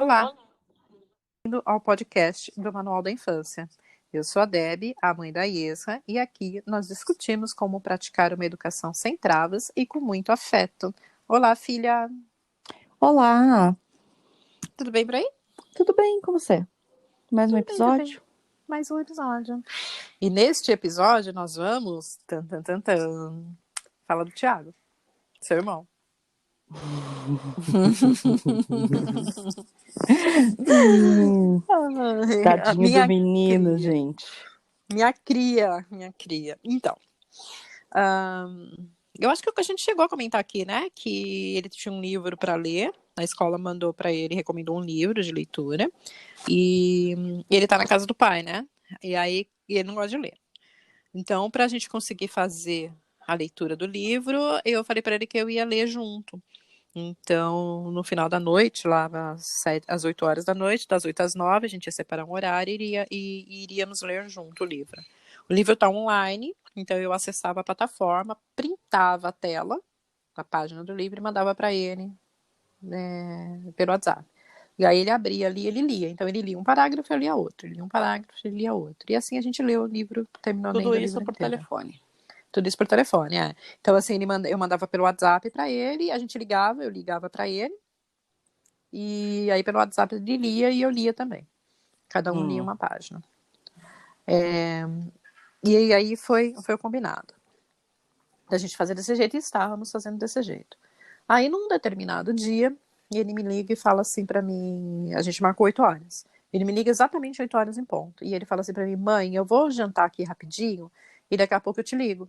Olá, bem-vindo ao podcast do Manual da Infância. Eu sou a Debbie, a mãe da Iesra, e aqui nós discutimos como praticar uma educação sem travas e com muito afeto. Olá, filha! Olá, Tudo bem por aí? tudo bem com você? Mais um Tudo bem também. episódio? Mais um episódio. E neste episódio nós vamos... Fala do Thiago, seu irmão. Tadinho do menino, gente. Minha cria. Então, eu acho que a gente chegou a comentar aqui, né, que ele tinha um livro para ler, a escola mandou para ele, recomendou um livro de leitura, e ele tá na casa do pai, né, e aí ele não gosta de ler. Então, para a gente conseguir fazer a leitura do livro, eu falei para ele que eu ia ler junto. Então, no final da noite, lá às 8 horas da noite, das 8 às 9, a gente ia separar um horário e iríamos ler junto o livro. O livro está online, então eu acessava a plataforma, printava a tela, a página do livro e mandava para ele, né, pelo WhatsApp. E aí ele abria ali e ele lia. Então ele lia um parágrafo, eu lia outro. Ele lia um parágrafo, ele lia outro. E assim a gente leu o livro, terminou lendo o livro Tudo isso por inteiro. telefone. Tudo isso por telefone, é. Então, assim, eu mandava pelo WhatsApp para ele, a gente ligava, eu ligava para ele, e aí pelo WhatsApp ele lia e eu lia também. Cada um lia uma página. E aí foi o combinado da gente fazer desse jeito, e estávamos fazendo desse jeito. Aí, num determinado dia, ele me liga e fala assim para mim, a gente marcou 8 horas. Ele me liga exatamente 8 horas em ponto. E ele fala assim para mim, mãe, eu vou jantar aqui rapidinho e daqui a pouco eu te ligo.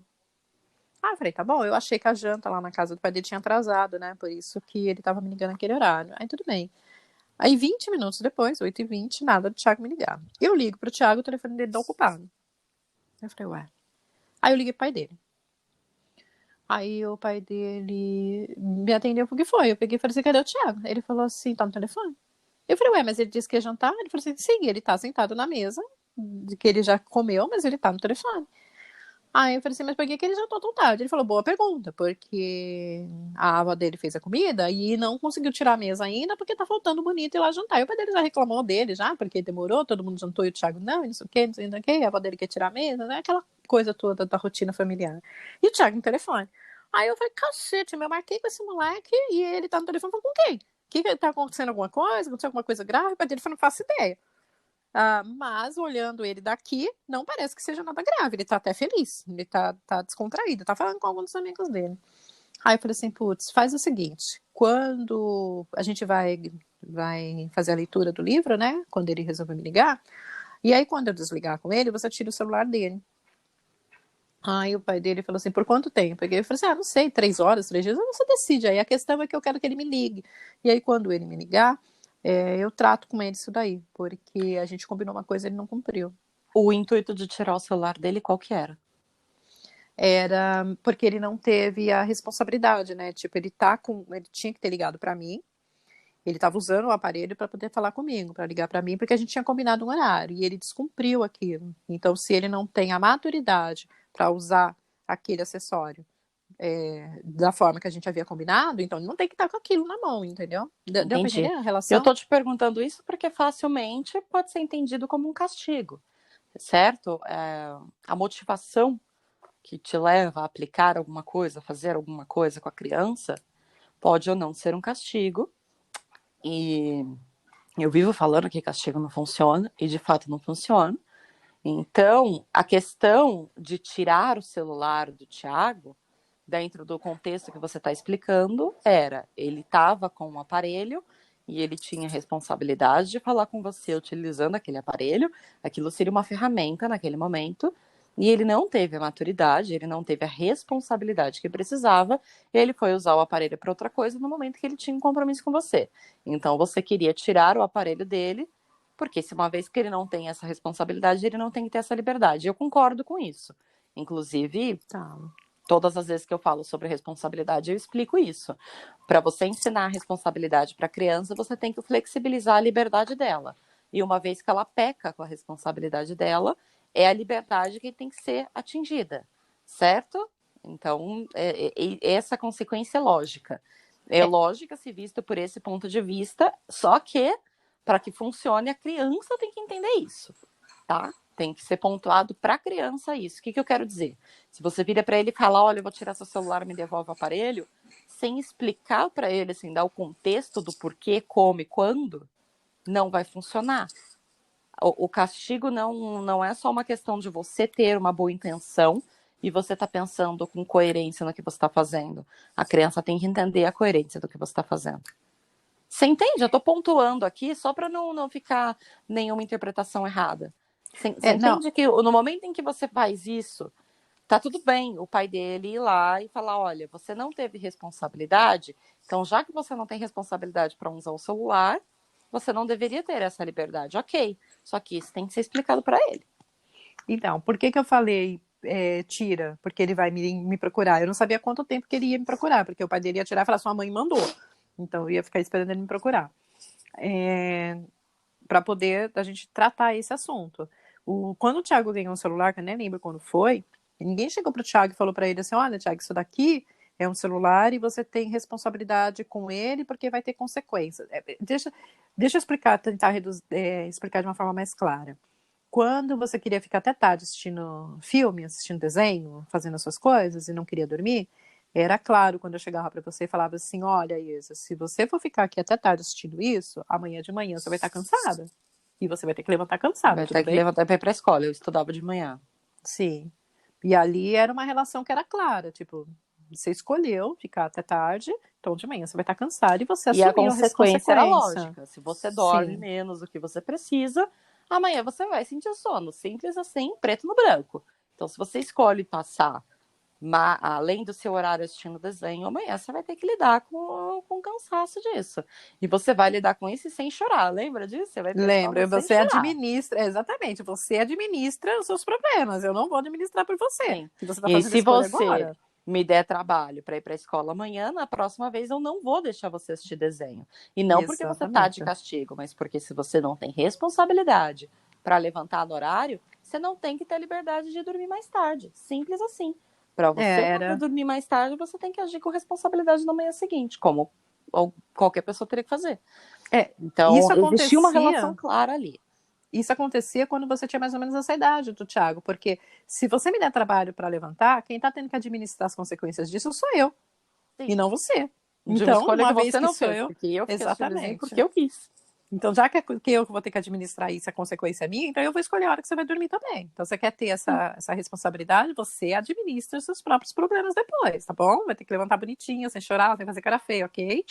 Ah, eu falei, tá bom, eu achei que a janta lá na casa do pai dele tinha atrasado, né? Por isso que ele tava me ligando naquele horário. Aí tudo bem. Aí 20 minutos depois, 8h20, nada do Thiago me ligar. Eu ligo pro Thiago, o telefone dele tá ocupado. Eu falei, ué. Aí eu liguei pro pai dele. Aí o pai dele me atendeu porque foi. Eu peguei e falei assim, cadê o Thiago? Ele falou assim, tá no telefone. Eu falei, ué, mas ele disse que ia jantar? Ele falou assim, sim, ele tá sentado na mesa, de que ele já comeu, mas ele tá no telefone. Aí eu falei assim, mas por que ele jantou tão tarde? Ele falou, boa pergunta, porque a avó dele fez a comida e não conseguiu tirar a mesa ainda porque tá faltando bonito ir lá jantar. E o pai dele já reclamou dele, já, porque demorou, todo mundo jantou e o Thiago não, e não sei o quê, não sei o quê, a avó dele quer tirar a mesa, né? Aquela coisa toda da rotina familiar. E o Thiago no telefone. Aí eu falei, cacete, eu marquei com esse moleque e ele tá no telefone falando com quem? Que tá acontecendo alguma coisa? Aconteceu alguma coisa grave? O pai dele falou, não faço ideia. Mas olhando ele daqui, não parece que seja nada grave. Ele tá até feliz, ele tá descontraído, tá falando com alguns dos amigos dele. Aí eu falei assim, putz, faz o seguinte, quando a gente vai fazer a leitura do livro, né, quando ele resolver me ligar, e aí quando eu desligar com ele, você tira o celular dele. Aí o pai dele falou assim, por quanto tempo? Eu falei assim, não sei, 3 horas, 3 dias, você decide. Aí a questão é que eu quero que ele me ligue. E aí quando ele me ligar, eu trato com ele isso daí, porque a gente combinou uma coisa e ele não cumpriu. O intuito de tirar o celular dele, qual que era? Era porque ele não teve a responsabilidade, né? Tipo, ele tinha que ter ligado para mim, ele estava usando o aparelho para poder falar comigo, para ligar para mim, porque a gente tinha combinado um horário e ele descumpriu aquilo. Então, se ele não tem a maturidade para usar aquele acessório da forma que a gente havia combinado, então ele não tem que estar com aquilo na mão, entendeu? Deu para entender a relação? Eu tô te perguntando isso porque facilmente pode ser entendido como um castigo, certo? A motivação que te leva a aplicar alguma coisa, fazer alguma coisa com a criança, pode ou não ser um castigo. E eu vivo falando que castigo não funciona, e de fato não funciona. Então, a questão de tirar o celular do Thiago, dentro do contexto que você está explicando, ele estava com um aparelho e ele tinha responsabilidade de falar com você utilizando aquele aparelho, aquilo seria uma ferramenta naquele momento, e ele não teve a maturidade, ele não teve a responsabilidade que precisava, e ele foi usar o aparelho para outra coisa no momento que ele tinha um compromisso com você. Então, você queria tirar o aparelho dele, porque se uma vez que ele não tem essa responsabilidade, ele não tem que ter essa liberdade. Eu concordo com isso. Inclusive, todas as vezes que eu falo sobre responsabilidade, eu explico isso. Para você ensinar a responsabilidade para a criança, você tem que flexibilizar a liberdade dela. E uma vez que ela peca com a responsabilidade dela, é a liberdade que tem que ser atingida, certo? Então, essa consequência é lógica. É lógica se visto por esse ponto de vista, só que para que funcione, a criança tem que entender isso, tá? Tem que ser pontuado para a criança isso. O que eu quero dizer? Se você vira para ele e fala, olha, eu vou tirar seu celular, me devolve o aparelho, sem explicar para ele, assim, dar o contexto do porquê, como e quando, não vai funcionar. O castigo não é só uma questão de você ter uma boa intenção e você tá pensando com coerência no que você está fazendo. A criança tem que entender a coerência do que você está fazendo. Você entende? Eu estou pontuando aqui só para não ficar nenhuma interpretação errada. Você entende que no momento em que você faz isso, tá tudo bem o pai dele ir lá e falar, olha, você não teve responsabilidade, então já que você não tem responsabilidade para usar o celular, você não deveria ter essa liberdade. Ok, só que isso tem que ser explicado para ele. Então, por que eu falei tira? Porque ele vai me procurar. Eu não sabia quanto tempo que ele ia me procurar, porque o pai dele ia tirar e falar, sua mãe mandou. Então, eu ia ficar esperando ele me procurar. Para poder a gente tratar esse assunto. Quando o Thiago ganhou um celular, que eu nem lembro quando foi, ninguém chegou pro Thiago e falou para ele assim, olha, Thiago, isso daqui é um celular e você tem responsabilidade com ele porque vai ter consequências. Deixa eu explicar, tentar explicar de uma forma mais clara. Quando você queria ficar até tarde assistindo filme, assistindo desenho, fazendo as suas coisas e não queria dormir, era claro quando eu chegava para você e falava assim, olha, Isa, se você for ficar aqui até tarde assistindo isso, amanhã de manhã você vai estar cansada. E você vai ter que levantar cansada, vai ter que levantar para ir para a escola. Eu estudava de manhã. Sim. E ali era uma relação que era clara, tipo, você escolheu ficar até tarde, então de manhã você vai estar cansada e você assumiu a consequência era lógica. Se você dorme Sim. menos do que você precisa, amanhã você vai sentir sono. Simples assim, preto no branco. Então, se você escolhe passar além do seu horário assistindo desenho, amanhã você vai ter que lidar com o cansaço disso. E você vai lidar com isso sem chorar. Lembra disso? Você vai Lembra, você administra, exatamente, você administra os seus problemas. Eu não vou administrar por você. Sim. E você tá fazendo se você agora. Me der trabalho para ir para a escola amanhã, na próxima vez eu não vou deixar você assistir desenho. E não porque você tá de castigo, mas porque se você não tem responsabilidade para levantar no horário, você não tem que ter liberdade de dormir mais tarde. Simples assim. Para você poder dormir mais tarde, você tem que agir com responsabilidade na manhã seguinte, como qualquer pessoa teria que fazer. Então, existia uma relação clara ali. Isso acontecia quando você tinha mais ou menos essa idade do Thiago, porque se você me der trabalho para levantar, quem está tendo que administrar as consequências disso sou eu, e não você. Então, uma vez que não sou eu, porque eu fiz porque eu quis. Então, já que eu vou ter que administrar isso, a consequência é minha, então eu vou escolher a hora que você vai dormir também. Então, você quer ter essa responsabilidade, você administra os seus próprios problemas depois, tá bom? Vai ter que levantar bonitinho, sem chorar, sem fazer cara feia, ok?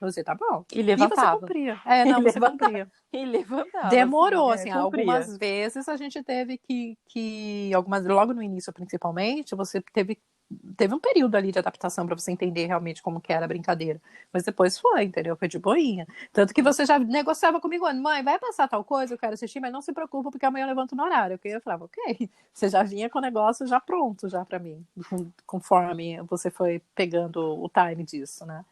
Você tá bom. E levantava. E você cumpria. Você cumpria. E levantava. Demorou, assim, algumas vezes a gente teve que logo no início, principalmente, você teve um período ali de adaptação para você entender realmente como que era a brincadeira. Mas depois foi, entendeu? Foi de boinha. Tanto que você já negociava comigo, mãe, vai passar tal coisa, eu quero assistir, mas não se preocupa porque amanhã eu levanto no horário. Eu falava, ok. Você já vinha com o negócio já pronto já para mim, conforme você foi pegando o time disso, né?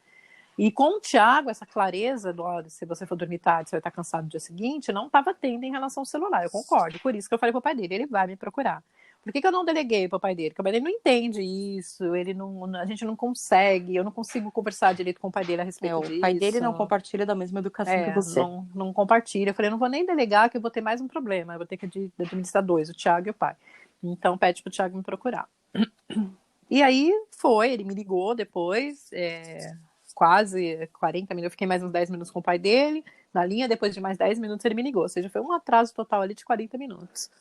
E com o Thiago, essa clareza, se você for dormir tarde, você vai estar cansado no dia seguinte, não estava tendo em relação ao celular, eu concordo. Por isso que eu falei pro pai dele, ele vai me procurar. Por que eu não deleguei pro pai dele? Porque o pai dele não entende isso, a gente não consegue, eu não consigo conversar direito com o pai dele a respeito disso. O pai dele não compartilha da mesma educação que você. Não compartilha. Eu falei, eu não vou nem delegar que eu vou ter mais um problema, eu vou ter que administrar dois, o Thiago e o pai. Então pede pro Thiago me procurar. E aí ele me ligou depois, quase 40 minutos, eu fiquei mais uns 10 minutos com o pai dele, na linha, depois de mais 10 minutos ele me ligou, ou seja, foi um atraso total ali de 40 minutos.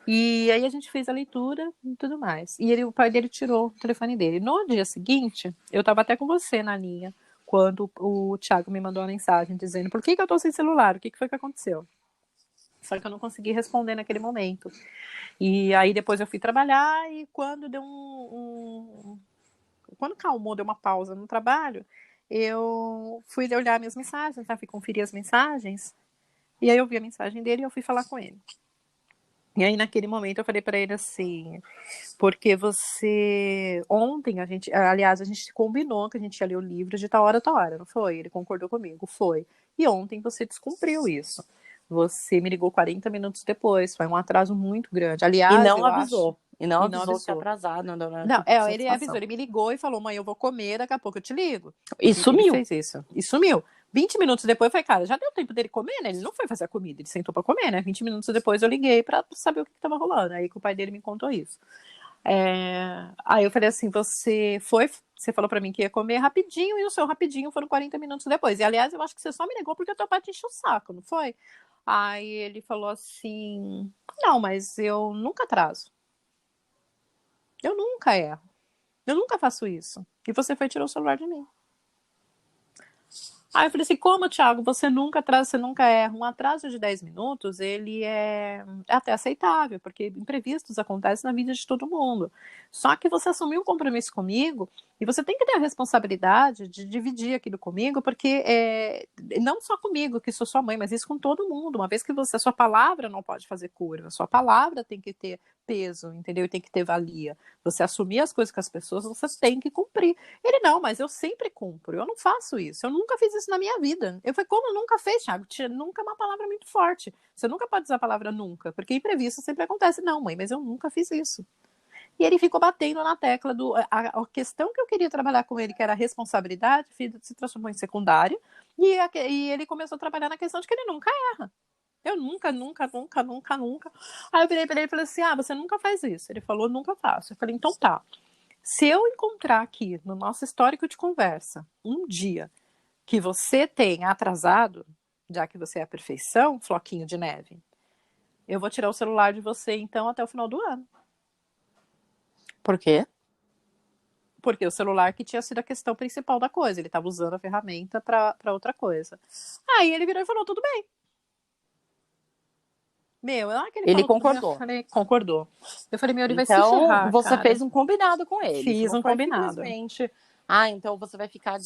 E aí a gente fez a leitura e tudo mais. E o pai dele tirou o telefone dele. No dia seguinte, eu tava até com você na linha, quando o Thiago me mandou uma mensagem dizendo, por que eu tô sem celular? O que foi que aconteceu? Só que eu não consegui responder naquele momento. E aí depois eu fui trabalhar e quando deu quando calmou, deu uma pausa no trabalho, eu fui olhar minhas mensagens, fui conferir as mensagens, e aí eu vi a mensagem dele e eu fui falar com ele. E aí naquele momento eu falei para ele assim, porque ontem a gente combinou que a gente ia ler o livro de tal hora, não foi? Ele concordou comigo, foi. E ontem você descumpriu isso. Você me ligou 40 minutos depois, foi um atraso muito grande. Aliás, e não avisou. E não avisou que atrasado. Ele avisou, ele me ligou e falou, mãe, eu vou comer, daqui a pouco eu te ligo. E sumiu. Ele fez isso. E sumiu. 20 minutos depois, eu falei, cara, já deu tempo dele comer, né? Ele não foi fazer a comida, ele sentou pra comer, né? 20 minutos depois eu liguei pra saber o que tava rolando. Aí que o pai dele me contou isso. Aí eu falei assim, você falou pra mim que ia comer rapidinho e o seu rapidinho foram 40 minutos depois. E aliás, eu acho que você só me negou porque o teu pai te encheu o saco, não foi? Aí ele falou assim, não, mas eu nunca atraso. Eu nunca erro. Eu nunca faço isso. E você foi e tirou o celular de mim. Aí eu falei assim, como, Thiago, você nunca atrasa, você nunca erra. Um atraso de 10 minutos, ele é até aceitável, porque imprevistos acontecem na vida de todo mundo. Só que você assumiu um compromisso comigo e você tem que ter a responsabilidade de dividir aquilo comigo, porque não só comigo, que sou sua mãe, mas isso com todo mundo. Uma vez que a sua palavra não pode fazer curva, a sua palavra tem que ter peso, entendeu? E tem que ter valia. Você assumir as coisas com as pessoas, você tem que cumprir. Ele, não, mas eu sempre cumpro, eu não faço isso, eu nunca fiz isso na minha vida. Eu falei, como nunca fez, Thiago? Nunca é uma palavra muito forte. Você nunca pode usar a palavra nunca, porque imprevisto sempre acontece. Não, mãe, mas eu nunca fiz isso. E ele ficou batendo na tecla do. A questão que eu queria trabalhar com ele, que era a responsabilidade, se transformou em secundária, e ele começou a trabalhar na questão de que ele nunca erra. Eu nunca, nunca, nunca, nunca, nunca. Aí eu virei pra ele e falei assim: ah, você nunca faz isso. Ele falou, nunca faço. Eu falei, então tá. Se eu encontrar aqui no nosso histórico de conversa um dia que você tenha atrasado, já que você é a perfeição, floquinho de neve, eu vou tirar o celular de você então até o final do ano. Por quê? Porque o celular que tinha sido a questão principal da coisa, ele estava usando a ferramenta para outra coisa. Aí ele virou e falou, tudo bem. Meu, não é que ele Ele falou tudo bem, eu concordou. falei, concordou. Eu falei, meu, ele vai se Então, ferrar, você cara. fez um combinado com ele. Fiz Isso não um foi combinado. simplesmente, então você vai ficar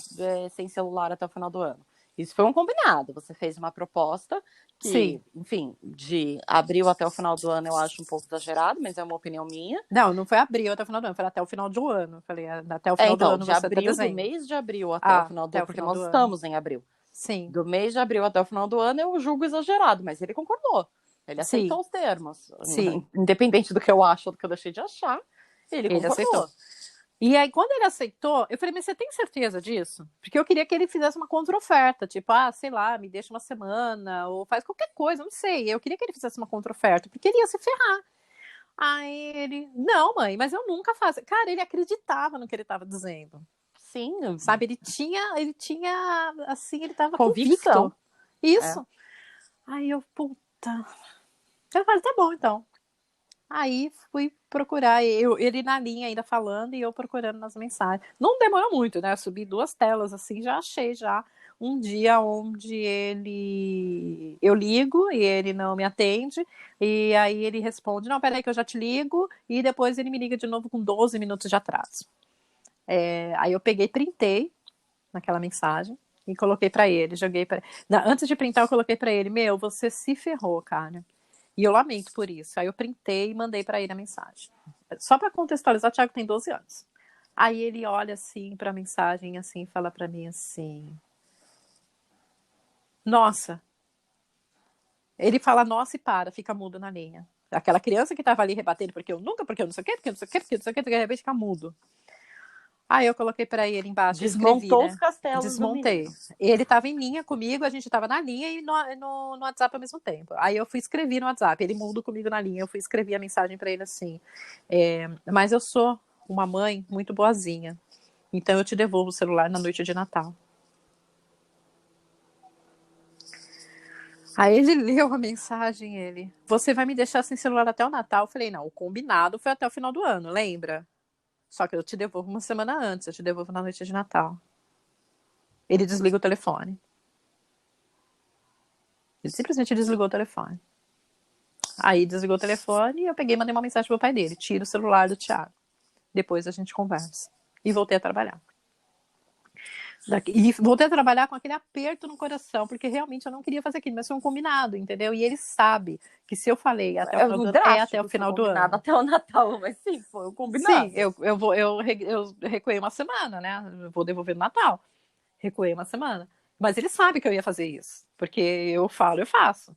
sem celular até o final do ano. Isso foi um combinado. Você fez uma proposta que, Sim. enfim, de abril até o final do ano eu acho um pouco exagerado, mas é uma opinião minha. Não foi abril até o final do ano, foi até o final do ano. Eu falei, até o final do ano De você tá abril, do dezembro. mês de abril até o final do ano, porque nós estamos em abril. Sim. Do mês de abril até o final do ano eu julgo exagerado, mas ele concordou. Ele aceitou os termos. Sim. Independente do que eu acho ou do que eu deixei de achar, ele concordou. Aceitou. E aí, quando ele aceitou, eu falei, mas você tem certeza disso? Porque eu queria que ele fizesse uma contra-oferta, tipo, sei lá, me deixa uma semana, ou faz qualquer coisa, não sei. Eu queria que ele fizesse uma contra-oferta, porque ele ia se ferrar. Aí ele, não, mãe, mas eu nunca faço. Cara, ele acreditava no que ele estava dizendo. Sim. Sabe, ele tinha, assim, ele estava convicção. Convicto. Isso. Aí eu, puta. Eu falei, tá bom, então. Aí fui procurar, ele na linha ainda falando e eu procurando nas mensagens. Não demorou muito, né? Subi 2 telas assim, já achei já um dia onde eu ligo e ele não me atende, e aí ele responde, não, peraí que eu já te ligo, e depois ele me liga de novo com 12 minutos de atraso. Aí eu peguei, printei naquela mensagem e coloquei para ele, joguei para. Antes de printar eu coloquei para ele, meu, você se ferrou, cara. E eu lamento por isso. Aí eu printei e mandei para ele a mensagem. Só para contextualizar, o Thiago tem 12 anos. Aí ele olha assim para a mensagem assim e fala para mim assim: nossa. Ele fala nossa e fica mudo na linha. Aquela criança que tava ali rebatendo porque eu não sei o que, porque não sei o que, de repente fica mudo. Aí eu coloquei para ele embaixo, Desmontou escrevi, os castelos. Desmontei. Ele estava em linha comigo, a gente estava na linha e no WhatsApp ao mesmo tempo. Aí eu fui escrever no WhatsApp, ele mudo comigo na linha, eu fui escrever a mensagem para ele assim: mas eu sou uma mãe muito boazinha, então eu te devolvo o celular na noite de Natal. Aí ele leu a mensagem, você vai me deixar sem celular até o Natal? Eu falei, não, o combinado foi até o final do ano, lembra? Só que eu te devolvo uma semana antes, eu te devolvo na noite de Natal. Ele desliga o telefone. Ele simplesmente desligou o telefone. Aí desligou o telefone e eu peguei e mandei uma mensagem pro pai dele. Tira o celular do Thiago. Depois a gente conversa. E voltei a trabalhar. E voltei a trabalhar com aquele aperto no coração, porque realmente eu não queria fazer aquilo, mas foi um combinado, entendeu? E ele sabe que se eu falei até o final do ano, até o final do ano. Até o Natal, mas sim, foi um combinado. Sim, eu recuei uma semana, né? Eu vou devolver no Natal. Recuei uma semana. Mas ele sabe que eu ia fazer isso, porque eu falo, eu faço.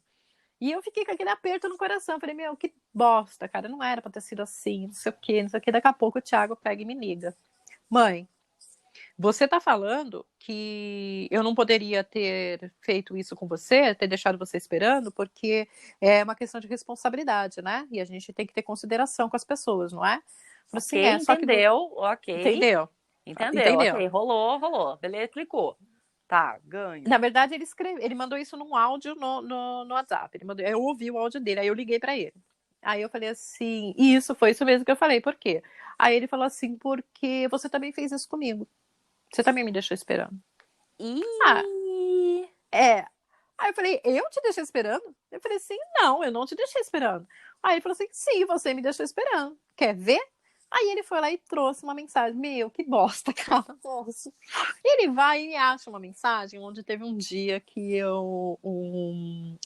E eu fiquei com aquele aperto no coração. Falei, meu, que bosta, cara. Não era pra ter sido assim, não sei o quê, não sei o quê. Daqui a pouco o Thiago pega e me liga. Mãe, Você está falando que eu não poderia ter feito isso com você, ter deixado você esperando, porque é uma questão de responsabilidade, né? E a gente tem que ter consideração com as pessoas, não é? Ok, Assim, só que entendeu, ok. entendeu? Entendeu, Entendeu? ok. Rolou. Beleza, clicou. Tá, ganho. Na verdade, ele mandou isso num áudio no WhatsApp. Eu ouvi o áudio dele, aí eu liguei para ele. Aí eu falei assim, foi isso mesmo que eu falei, por quê? Aí ele falou assim, porque você também fez isso comigo. Você também me deixou esperando. Ah, Ih, é. Aí eu falei, eu te deixei esperando? Eu falei assim, não, eu não te deixei esperando. Aí ele falou assim, sim, você me deixou esperando. Quer ver? Aí ele foi lá e trouxe uma mensagem. Meu, que bosta, cara. Nossa. Ele vai e acha uma mensagem onde teve um dia que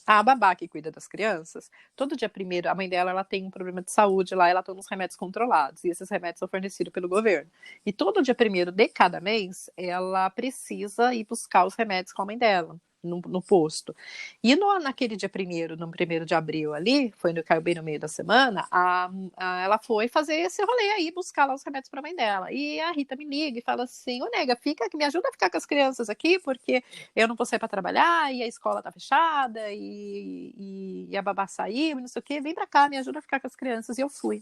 a babá que cuida das crianças, todo dia primeiro, a mãe dela ela tem um problema de saúde lá, ela toma uns remédios controlados, e esses remédios são fornecidos pelo governo. E todo dia primeiro de cada mês, ela precisa ir buscar os remédios com a mãe dela. No posto. E naquele dia primeiro, no 1º de abril ali, caiu bem no meio da semana, ela foi fazer esse rolê aí, buscar lá os remédios para a mãe dela. E a Rita me liga e fala assim, ô nega, me ajuda a ficar com as crianças aqui, porque eu não vou sair para trabalhar, e a escola tá fechada, e a babá saiu, e não sei o quê, vem para cá, me ajuda a ficar com as crianças. E eu fui.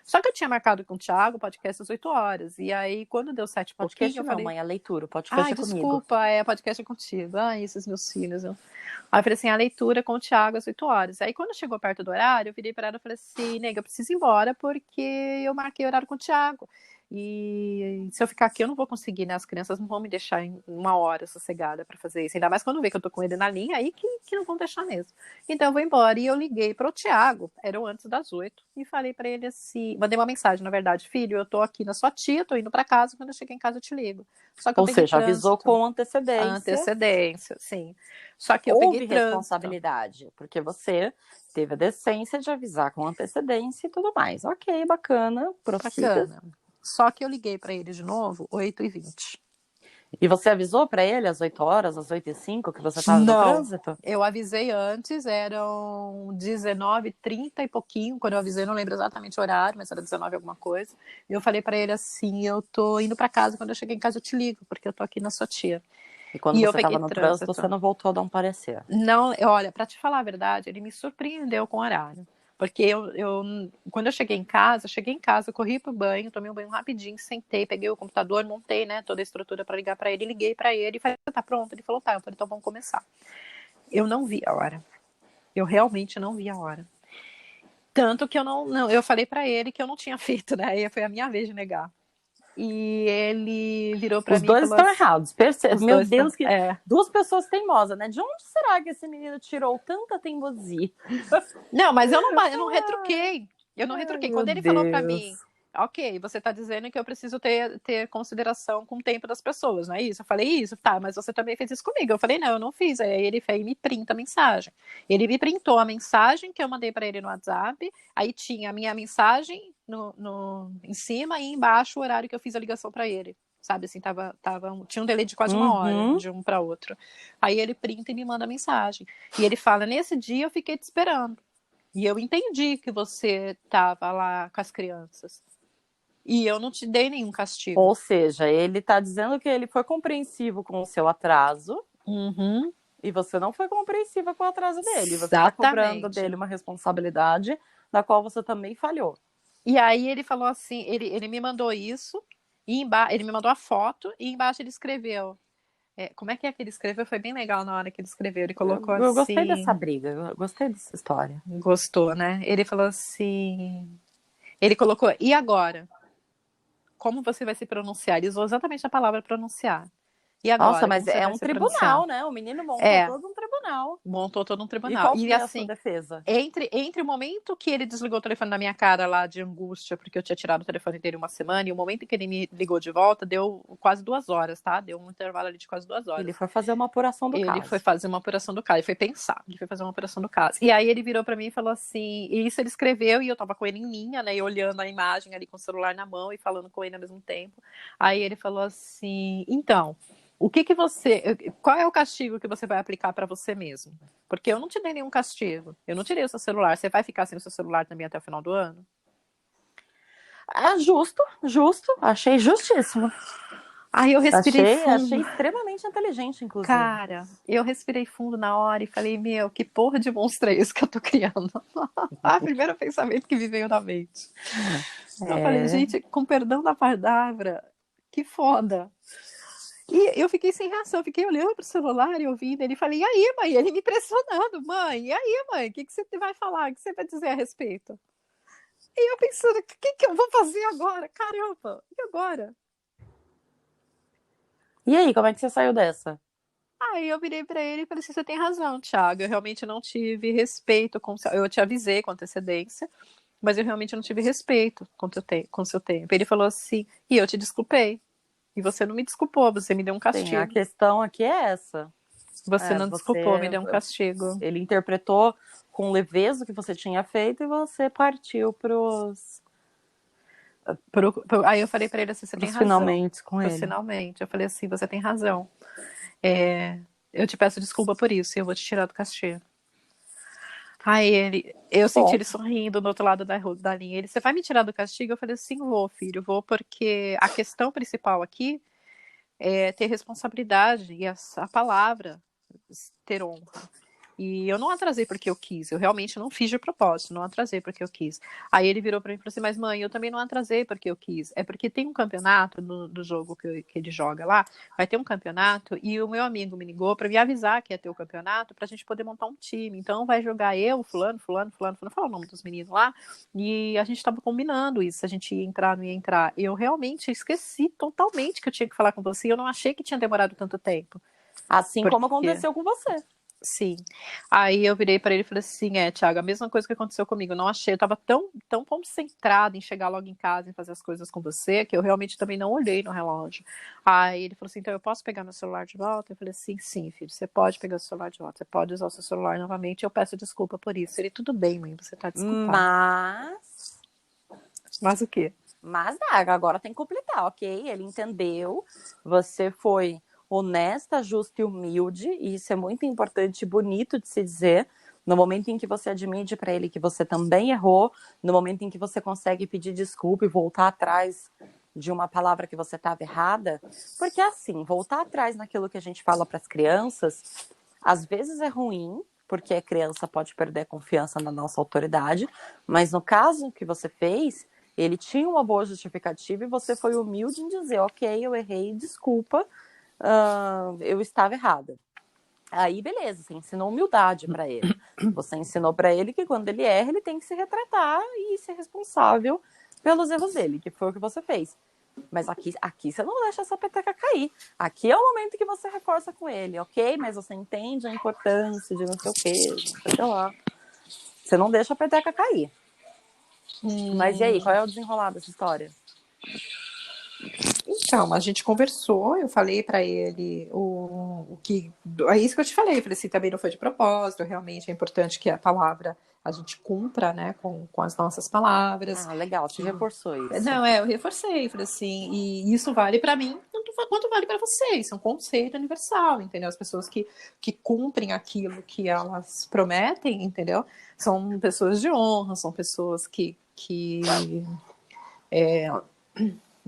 Só que eu tinha marcado com o Thiago o podcast às 8 horas. E aí, quando deu 7 e pouquinho, podcast eu não, falei, mãe, é leitura. O podcast ai, é comigo. desculpa, podcast é contigo. Ai, esses meus filhos. Aí eu falei assim, a leitura com o Thiago às 8 horas. Aí quando chegou perto do horário, eu virei para ela e falei assim, nega, eu preciso ir embora porque eu marquei horário com o Thiago. E se eu ficar aqui, eu não vou conseguir, né? As crianças não vão me deixar em 1 hora sossegada para fazer isso. Ainda mais quando vê que eu tô com ele na linha, aí que não vão deixar mesmo. Então eu vou embora. E eu liguei pro Thiago, eram antes das 8, e falei para ele assim, mandei uma mensagem, na verdade, filho, eu tô aqui na sua tia, tô indo para casa, quando eu chegar em casa eu te ligo. Só que eu Ou peguei seja, avisou trânsito. com A antecedência. antecedência, sim. Só que eu peguei Houve trânsito. responsabilidade, porque você teve a decência de avisar com antecedência e tudo mais. Ok, bacana, prossiga. Bacana. Só que eu liguei para ele de novo, 8h20. E você avisou para ele às 8 horas, às 8h05, que você estava no Não. trânsito? Eu avisei antes, eram 19h30 e pouquinho. Quando eu avisei, não lembro exatamente o horário, mas era 19 alguma coisa. E eu falei para ele assim: eu tô indo para casa, quando eu chegar em casa eu te ligo, porque eu tô aqui na sua tia. E quando E eu você estava peguei no trânsito, você trânsito. não voltou a dar um parecer? Não, olha, para te falar a verdade, ele me surpreendeu com o horário. Porque quando eu cheguei em casa, corri pro banho, tomei um banho rapidinho, sentei, peguei o computador, montei, né, toda a estrutura para ligar para ele, liguei para ele e falei, tá pronto? Ele falou, tá. Eu falei, então vamos começar. Eu não vi a hora. Eu realmente não vi a hora. Tanto que eu falei para ele que eu não tinha feito, né? Aí foi a minha vez de negar. E ele virou para Os mim e dois falou estão assim, errados. os Meu dois Deus, que é. duas pessoas teimosas, né? De onde será que esse menino tirou tanta teimosia? Não, mas eu não retruquei. Eu não Ai, retruquei. meu Quando ele falou para mim, Deus. ok, você está dizendo que eu preciso ter consideração com o tempo das pessoas, não é isso? Eu falei isso, tá, mas você também fez isso comigo. Eu falei, não, eu não fiz. Aí ele fez, me printa a mensagem. Ele me printou a mensagem que eu mandei para ele no WhatsApp, aí tinha a minha mensagem em cima e embaixo o horário que eu fiz a ligação para ele. Sabe, assim, tinha um delay de quase 1 hora Uhum. de um para outro. Aí ele printa e me manda a mensagem. E ele fala, nesse dia eu fiquei te esperando. E eu entendi que você estava lá com as crianças. E eu não te dei nenhum castigo. Ou seja, ele está dizendo que ele foi compreensivo com o seu atraso. Uhum. E você não foi compreensiva com o atraso dele. Você está cobrando Exatamente. dele uma responsabilidade da qual você também falhou. E aí ele falou assim, ele me mandou isso, e ele me mandou a foto, e embaixo ele escreveu. Como é que ele escreveu? Foi bem legal na hora que ele escreveu. Ele colocou Eu gostei assim. dessa briga, eu gostei dessa história. Gostou, né? Ele falou assim. Ele colocou, e agora? Como você vai se pronunciar? Ele usou exatamente a palavra pronunciar. E Nossa, agora, mas como você é vai um se pronunciar? tribunal, né? O menino montou É, todo um tribunal. montou todo um E tribunal. qual E foi a sua assim, defesa? entre o momento que ele desligou o telefone na minha cara lá de angústia, porque eu tinha tirado o telefone dele 1 semana, e o momento que ele me ligou de volta, deu quase 2 horas, tá? Deu um intervalo ali de quase 2 horas. Ele foi fazer uma apuração do Ele caso. foi fazer uma apuração do caso, ele foi pensar, ele foi fazer uma apuração do caso. E aí ele virou para mim e falou assim, e isso ele escreveu, e eu tava com ele em linha, né, e olhando a imagem ali com o celular na mão e falando com ele ao mesmo tempo. Aí ele falou assim, então, qual é o castigo que você vai aplicar para você mesmo? Porque eu não te dei nenhum castigo, eu não tirei o seu celular, você vai ficar sem o seu celular também até o final do ano? É justo, achei justíssimo. Aí eu respirei Achei fundo. extremamente inteligente, inclusive. Cara, eu respirei fundo na hora e falei, meu, que porra de monstro é esse que eu tô criando? Primeiro pensamento que me veio na mente. Eu falei, É. gente, com perdão da palavra, que foda. E eu fiquei sem reação, fiquei olhando pro celular e ouvindo ele. Falei, e aí, mãe? Ele me pressionando, mãe, e aí, mãe? O que você vai falar? O que você vai dizer a respeito? E eu pensando, o que eu vou fazer agora? Caramba, e agora? E aí, como é que você saiu dessa? Aí eu virei pra ele e falei assim, você tem razão, Thiago, eu realmente não tive respeito com... Eu te avisei com antecedência, mas eu realmente não tive respeito com o seu tempo. Ele falou assim, e eu te desculpei. E você não me desculpou, você me deu um Sim, a castigo. questão aqui é essa. Você não desculpou, me Você, deu um castigo. ele interpretou com leveza o que você tinha feito e você partiu pros Aí eu falei pra ele assim, você tem razão. finalmente com ele. Finalmente. Eu falei assim, você tem razão. Eu te peço desculpa por isso e eu vou te tirar do castigo. Eu senti Bom, ele sorrindo do outro lado da linha. Ele, você vai me tirar do castigo? Eu falei assim, vou, filho, vou, porque a questão principal aqui é ter responsabilidade e a palavra ter honra. E eu não atrasei porque eu quis, eu realmente não fiz de propósito, não atrasei porque eu quis. Aí ele virou para mim e falou assim, mas mãe, eu também não atrasei porque eu quis. É porque tem um campeonato do jogo que ele joga lá, vai ter um campeonato e o meu amigo me ligou para me avisar que ia ter o campeonato para a gente poder montar um time. Então vai jogar eu, fulano, fala o nome dos meninos lá, e a gente estava combinando isso, se a gente ia entrar, não ia entrar. Eu realmente esqueci totalmente que eu tinha que falar com você e eu não achei que tinha demorado tanto tempo. assim como Porque aconteceu com você. sim. Aí eu virei para ele e falei assim: Thiago, a mesma coisa que aconteceu comigo. Não achei, eu tava tão concentrada em chegar logo em casa e fazer as coisas com você, que eu realmente também não olhei no relógio. Aí ele falou assim: então eu posso pegar meu celular de volta? Eu falei assim: sim, filho, você pode pegar o celular de volta, você pode usar o seu celular novamente. Eu peço desculpa por isso. Ele, tudo bem, mãe, você tá desculpado. Mas o quê? Mas agora tem que completar, ok? Ele entendeu, você foi honesta, justa e humilde, e isso é muito importante e bonito de se dizer. No momento em que você admite para ele que você também errou, no momento em que você consegue pedir desculpa e voltar atrás de uma palavra que você estava errada, porque assim, voltar atrás naquilo que a gente fala para as crianças, às vezes é ruim, porque a criança pode perder a confiança na nossa autoridade, mas no caso que você fez, ele tinha uma boa justificativa e você foi humilde em dizer, ok, eu errei, desculpa, eu estava errada. Aí, beleza, você ensinou humildade para ele. Você ensinou para ele que quando ele erra, ele tem que se retratar e ser responsável pelos erros dele, que foi o que você fez. Mas aqui você não deixa essa peteca cair. Aqui é o momento que você reforça com ele, ok? Mas você entende a importância de não sei o quê, não sei o que lá. Você não deixa a peteca cair. Mas e aí, qual é o desenrolar dessa história? Então, a gente conversou, eu falei para ele o que. É isso que eu te falei. Eu falei assim, também não foi de propósito, realmente é importante que a palavra a gente cumpra, né, com as nossas palavras. Ah, legal, você reforçou isso. Não, eu reforcei, falei assim, e isso vale para mim quanto vale para você. Isso é um conceito universal, entendeu? As pessoas que cumprem aquilo que elas prometem, entendeu? São pessoas de honra, são pessoas que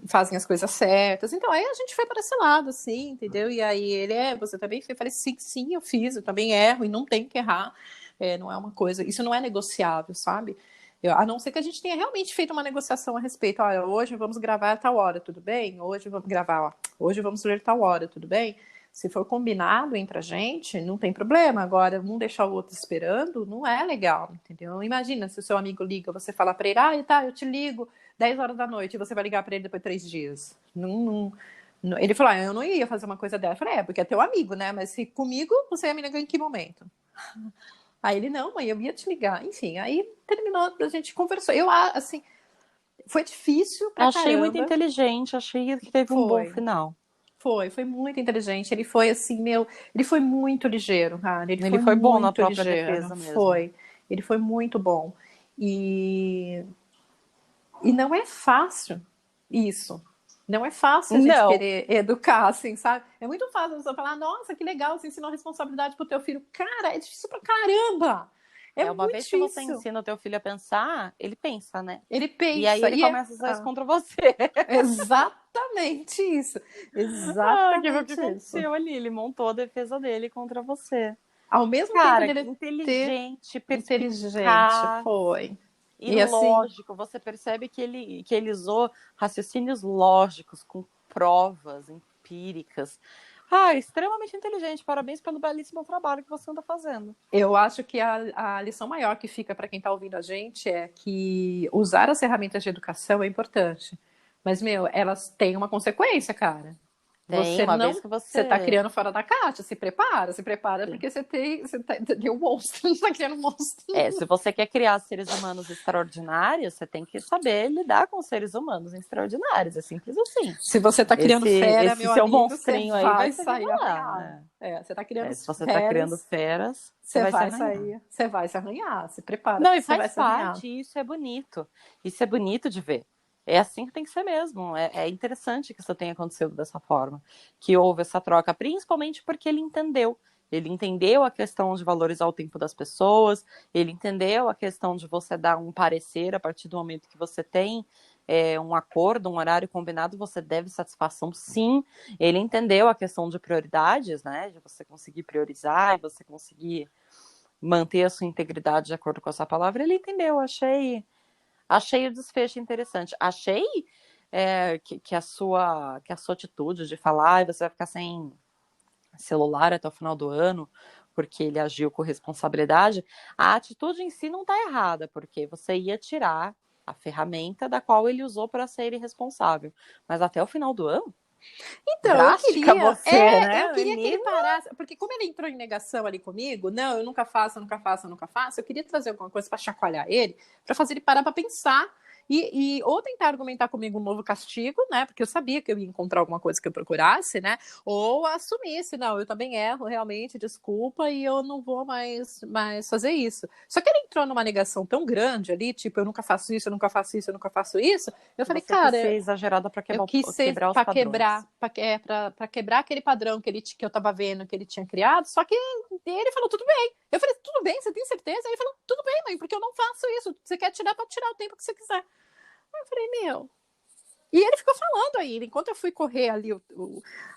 fazem as coisas certas. Então, aí a gente foi para esse lado, assim, entendeu? E aí ele, você também fez? Eu falei, sim, eu fiz, eu também erro e não tem que errar. Não é uma coisa, isso não é negociável, sabe? A não ser que a gente tenha realmente feito uma negociação a respeito. Olha, hoje vamos gravar a tal hora, tudo bem? Hoje vamos gravar, ó, hoje vamos ler tal hora, tudo bem? Se for combinado entre a gente, não tem problema. Agora, um deixar o outro esperando, não é legal, entendeu? Imagina se o seu amigo liga, você fala para ele, tá, eu te ligo 10 horas da noite, e você vai ligar para ele depois de 3 dias. Ele falou, eu não ia fazer uma coisa dessa. Eu falei, porque é teu amigo, né? Mas se comigo, você ia me ligar em que momento? Aí ele, não, mãe, eu ia te ligar. Enfim, aí terminou, a gente conversou. Eu, assim, foi difícil pra Achei muito caramba. inteligente, achei que teve um bom final. Foi muito inteligente. Ele foi assim, ele foi muito ligeiro, cara. Ele foi bom na própria defesa mesmo. Foi. Ele foi muito bom. E não é fácil isso. Não é fácil a gente querer educar, assim, sabe? É muito fácil você falar, nossa, que legal, você ensinou responsabilidade pro teu filho. Cara, é difícil pra caramba. É Uma muito vez que você difícil. ensina o teu filho a pensar, ele pensa, né? Ele E aí pensa, ele começa a usar isso contra você. exatamente isso. O que Exatamente isso. aconteceu ali? Ele montou a defesa dele contra você. Ao mesmo tempo Cara, dele ter inteligente, inteligente, perspicaz foi. e E assim, lógico. Você percebe que ele usou raciocínios lógicos, com provas empíricas. Ah, extremamente inteligente. Parabéns pelo belíssimo trabalho que você anda fazendo. eu acho que a lição maior que fica para quem está ouvindo a gente é que usar as ferramentas de educação é importante. Mas, meu, elas têm uma consequência, cara. Tem, Você uma vez não. que Você está você. criando fora da caixa, se prepara, porque tem um monstro, você está criando um monstro. Se você quer criar seres humanos extraordinários, você tem que saber lidar com seres humanos extraordinários. É simples assim. Se você está criando fera, Esse meu seu amigo, você monstrinho aí vai vai se sair revelar, arranhado. né? Você está criando Se você está criando feras, feras, você você vai se vai arranhar. sair, você vai se arranhar. Se prepara, Não, porque e você vai faz se arranhar. parte, isso é bonito. Isso é bonito de ver. É assim que tem que ser mesmo. É interessante que isso tenha acontecido dessa forma. Que houve essa troca, principalmente porque ele entendeu. Ele entendeu a questão de valorizar o tempo das pessoas, ele entendeu a questão de você dar um parecer a partir do momento que você tem um acordo, um horário combinado, você deve satisfação, sim. Ele entendeu a questão de prioridades, né? De você conseguir priorizar, e você conseguir manter a sua integridade de acordo com essa palavra. Ele entendeu, achei o desfecho interessante. Achei que a sua atitude de falar você vai ficar sem celular até o final do ano, porque ele agiu com responsabilidade, a atitude em si não está errada, porque você ia tirar a ferramenta da qual ele usou para ser irresponsável. Mas até o final do ano? Então, Drástica você, né, eu queria que ele menina? parasse, porque como ele entrou em negação ali comigo, não, eu nunca faço, eu nunca faço, eu nunca faço, eu queria trazer alguma coisa para chacoalhar ele, para fazer ele parar para pensar ou tentar argumentar comigo um novo castigo, né? Porque eu sabia que eu ia encontrar alguma coisa que eu procurasse, né? Ou assumisse, não, eu também erro, realmente, desculpa, e eu não vou mais fazer isso. Só que ele entrou numa negação tão grande ali, tipo, eu nunca faço isso, eu nunca faço isso, eu nunca faço isso. Eu falei, Você quis cara, ser exagerada para eu quis ser quebrar os para padrões. quebrar aquele padrão que eu estava vendo que ele tinha criado. Só que ele falou tudo bem. Eu falei tudo bem, você tem certeza? Aí ele falou tudo bem, mãe, porque eu não faço isso. Você quer tirar para tirar o tempo que você quiser. Aí eu falei meu. E ele ficou falando ainda, enquanto eu fui correr ali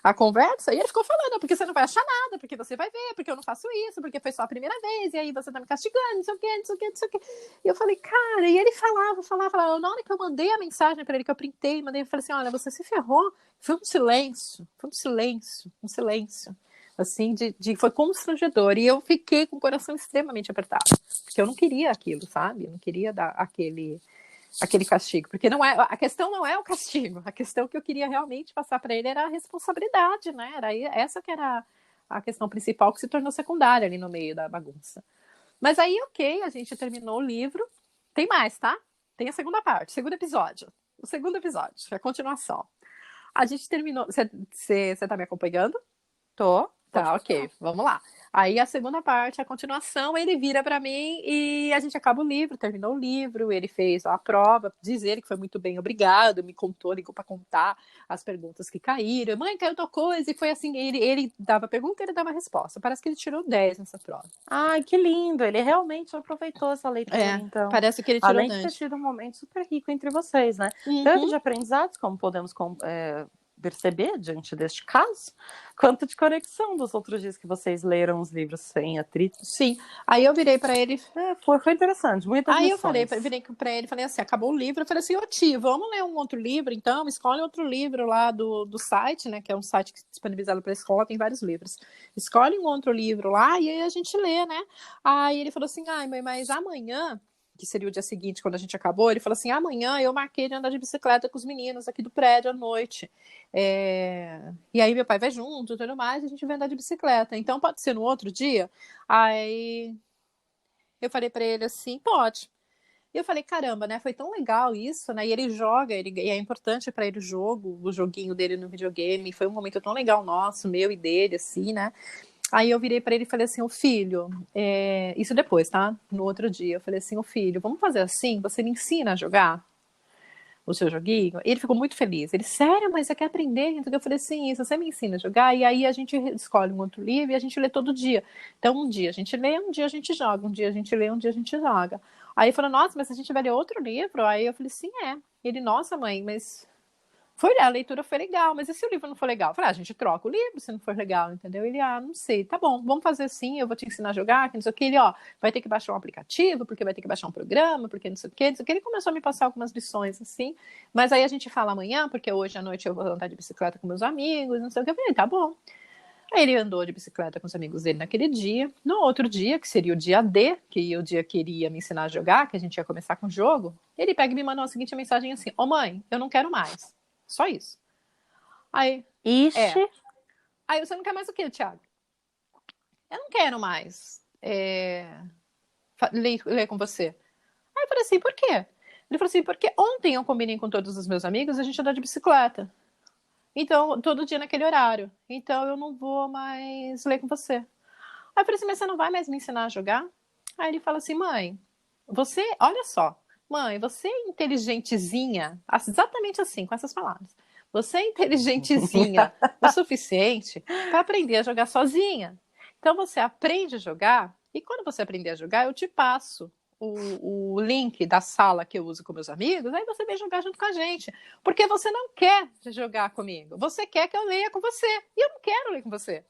a conversa, e ele ficou falando, porque você não vai achar nada, porque você vai ver, porque eu não faço isso, porque foi só a primeira vez, e aí você tá me castigando, não sei o quê, não sei o quê, não sei o quê. E eu falei, cara, e ele falava. Na hora que eu mandei a mensagem pra ele, que eu printei, mandei, eu falei assim, olha, você se ferrou. Foi um silêncio, um silêncio. Assim, foi constrangedor. E eu fiquei com o coração extremamente apertado, porque eu não queria aquilo, sabe? Eu não queria dar aquele castigo, porque não é, a questão não é o castigo, a questão que eu queria realmente passar para ele era a responsabilidade, né? Era essa que era a questão principal que se tornou secundária ali no meio da bagunça. Mas aí, ok, a gente terminou o livro. Tem mais, tá? Tem a segunda parte, segundo episódio. O segundo episódio, a continuação. A gente terminou. Você tá me acompanhando? Tô, pode Tá, continuar. ok, vamos lá. Aí a segunda parte, a continuação, ele vira para mim e a gente acaba o livro, terminou o livro, ele fez a prova, dizer que foi muito bem, obrigado, me contou, ligou para contar as perguntas que caíram. Mãe, caiu tal coisa, e foi assim, ele dava pergunta e ele dava resposta. Parece que ele tirou 10 nessa prova. Ai, que lindo! Ele realmente aproveitou essa leitura, então. Parece que ele tirou Além de ter 10. tido um momento super rico entre vocês, né? Tanto Uhum. de aprendizados, como podemos perceber diante deste caso, quanto de conexão dos outros dias que vocês leram os livros sem atrito. Sim. Aí eu virei para ele. Foi interessante, muitas Aí eu lições. virei para ele, falei assim, acabou o livro, eu falei assim, ô tio, vamos ler um outro livro, então, escolhe outro livro lá do site, né, que é um site que é disponibilizado para a escola, tem vários livros. Escolhe um outro livro lá e aí a gente lê, né? Aí ele falou assim, ai, mãe, mas amanhã, que seria o dia seguinte, quando a gente acabou, ele falou assim, amanhã eu marquei de andar de bicicleta com os meninos aqui do prédio à noite. E aí meu pai vai junto e tudo mais, a gente vai andar de bicicleta. Então pode ser no outro dia? Aí eu falei para ele assim, pode. E eu falei, caramba, né? Foi tão legal isso, né? E ele joga, e é importante para ele o joguinho dele no videogame. Foi um momento tão legal nosso, meu e dele, assim, né? Aí eu virei para ele e falei assim, ô filho, isso depois, tá? No outro dia, eu falei assim, ô filho, vamos fazer assim? Você me ensina a jogar? o seu joguinho? E ele ficou muito feliz. Ele, sério, mas você quer aprender? Então eu falei, sim, isso, você me ensina a jogar, e aí a gente escolhe um outro livro e a gente lê todo dia. Então um dia a gente lê, um dia a gente joga, um dia a gente lê, um dia a gente joga. Aí ele falou, nossa, mas a gente vai ler outro livro? Aí eu falei, sim, é. Ele, nossa, mãe, mas a leitura foi legal, mas e se o livro não for legal? Eu falei, a gente troca o livro se não for legal, entendeu? Ele, não sei, tá bom, vamos fazer assim, eu vou te ensinar a jogar, que não sei o que. Ele, vai ter que baixar um aplicativo, porque vai ter que baixar um programa, porque não sei o que, não sei o que. Ele começou a me passar algumas lições, assim, mas aí a gente fala amanhã, porque hoje à noite eu vou andar de bicicleta com meus amigos, não sei o que. Eu falei, tá bom. Aí ele andou de bicicleta com os amigos dele naquele dia. No outro dia, que seria o dia D, que o dia que ele ia me ensinar a jogar, que a gente ia começar com o jogo, ele pega e me mandou a seguinte mensagem assim, mãe, eu não quero mais. Só isso. Aí, Ixi. Aí você não quer mais o quê, Thiago? Eu não quero mais ler com você. Aí eu falei assim, por quê? Ele falou assim, porque ontem eu combinei com todos os meus amigos a gente andar de bicicleta. Então, todo dia naquele horário. Então eu não vou mais ler com você. Aí eu falei assim, mas você não vai mais me ensinar a jogar? Aí ele fala assim, mãe, você, olha só, mãe, você é inteligentezinha, exatamente assim, com essas palavras. Você é inteligentezinha o suficiente para aprender a jogar sozinha. Então você aprende a jogar, e quando você aprender a jogar, eu te passo o link da sala que eu uso com meus amigos, aí você vem jogar junto com a gente. Porque você não quer jogar comigo, você quer que eu leia com você. E eu não quero ler com você.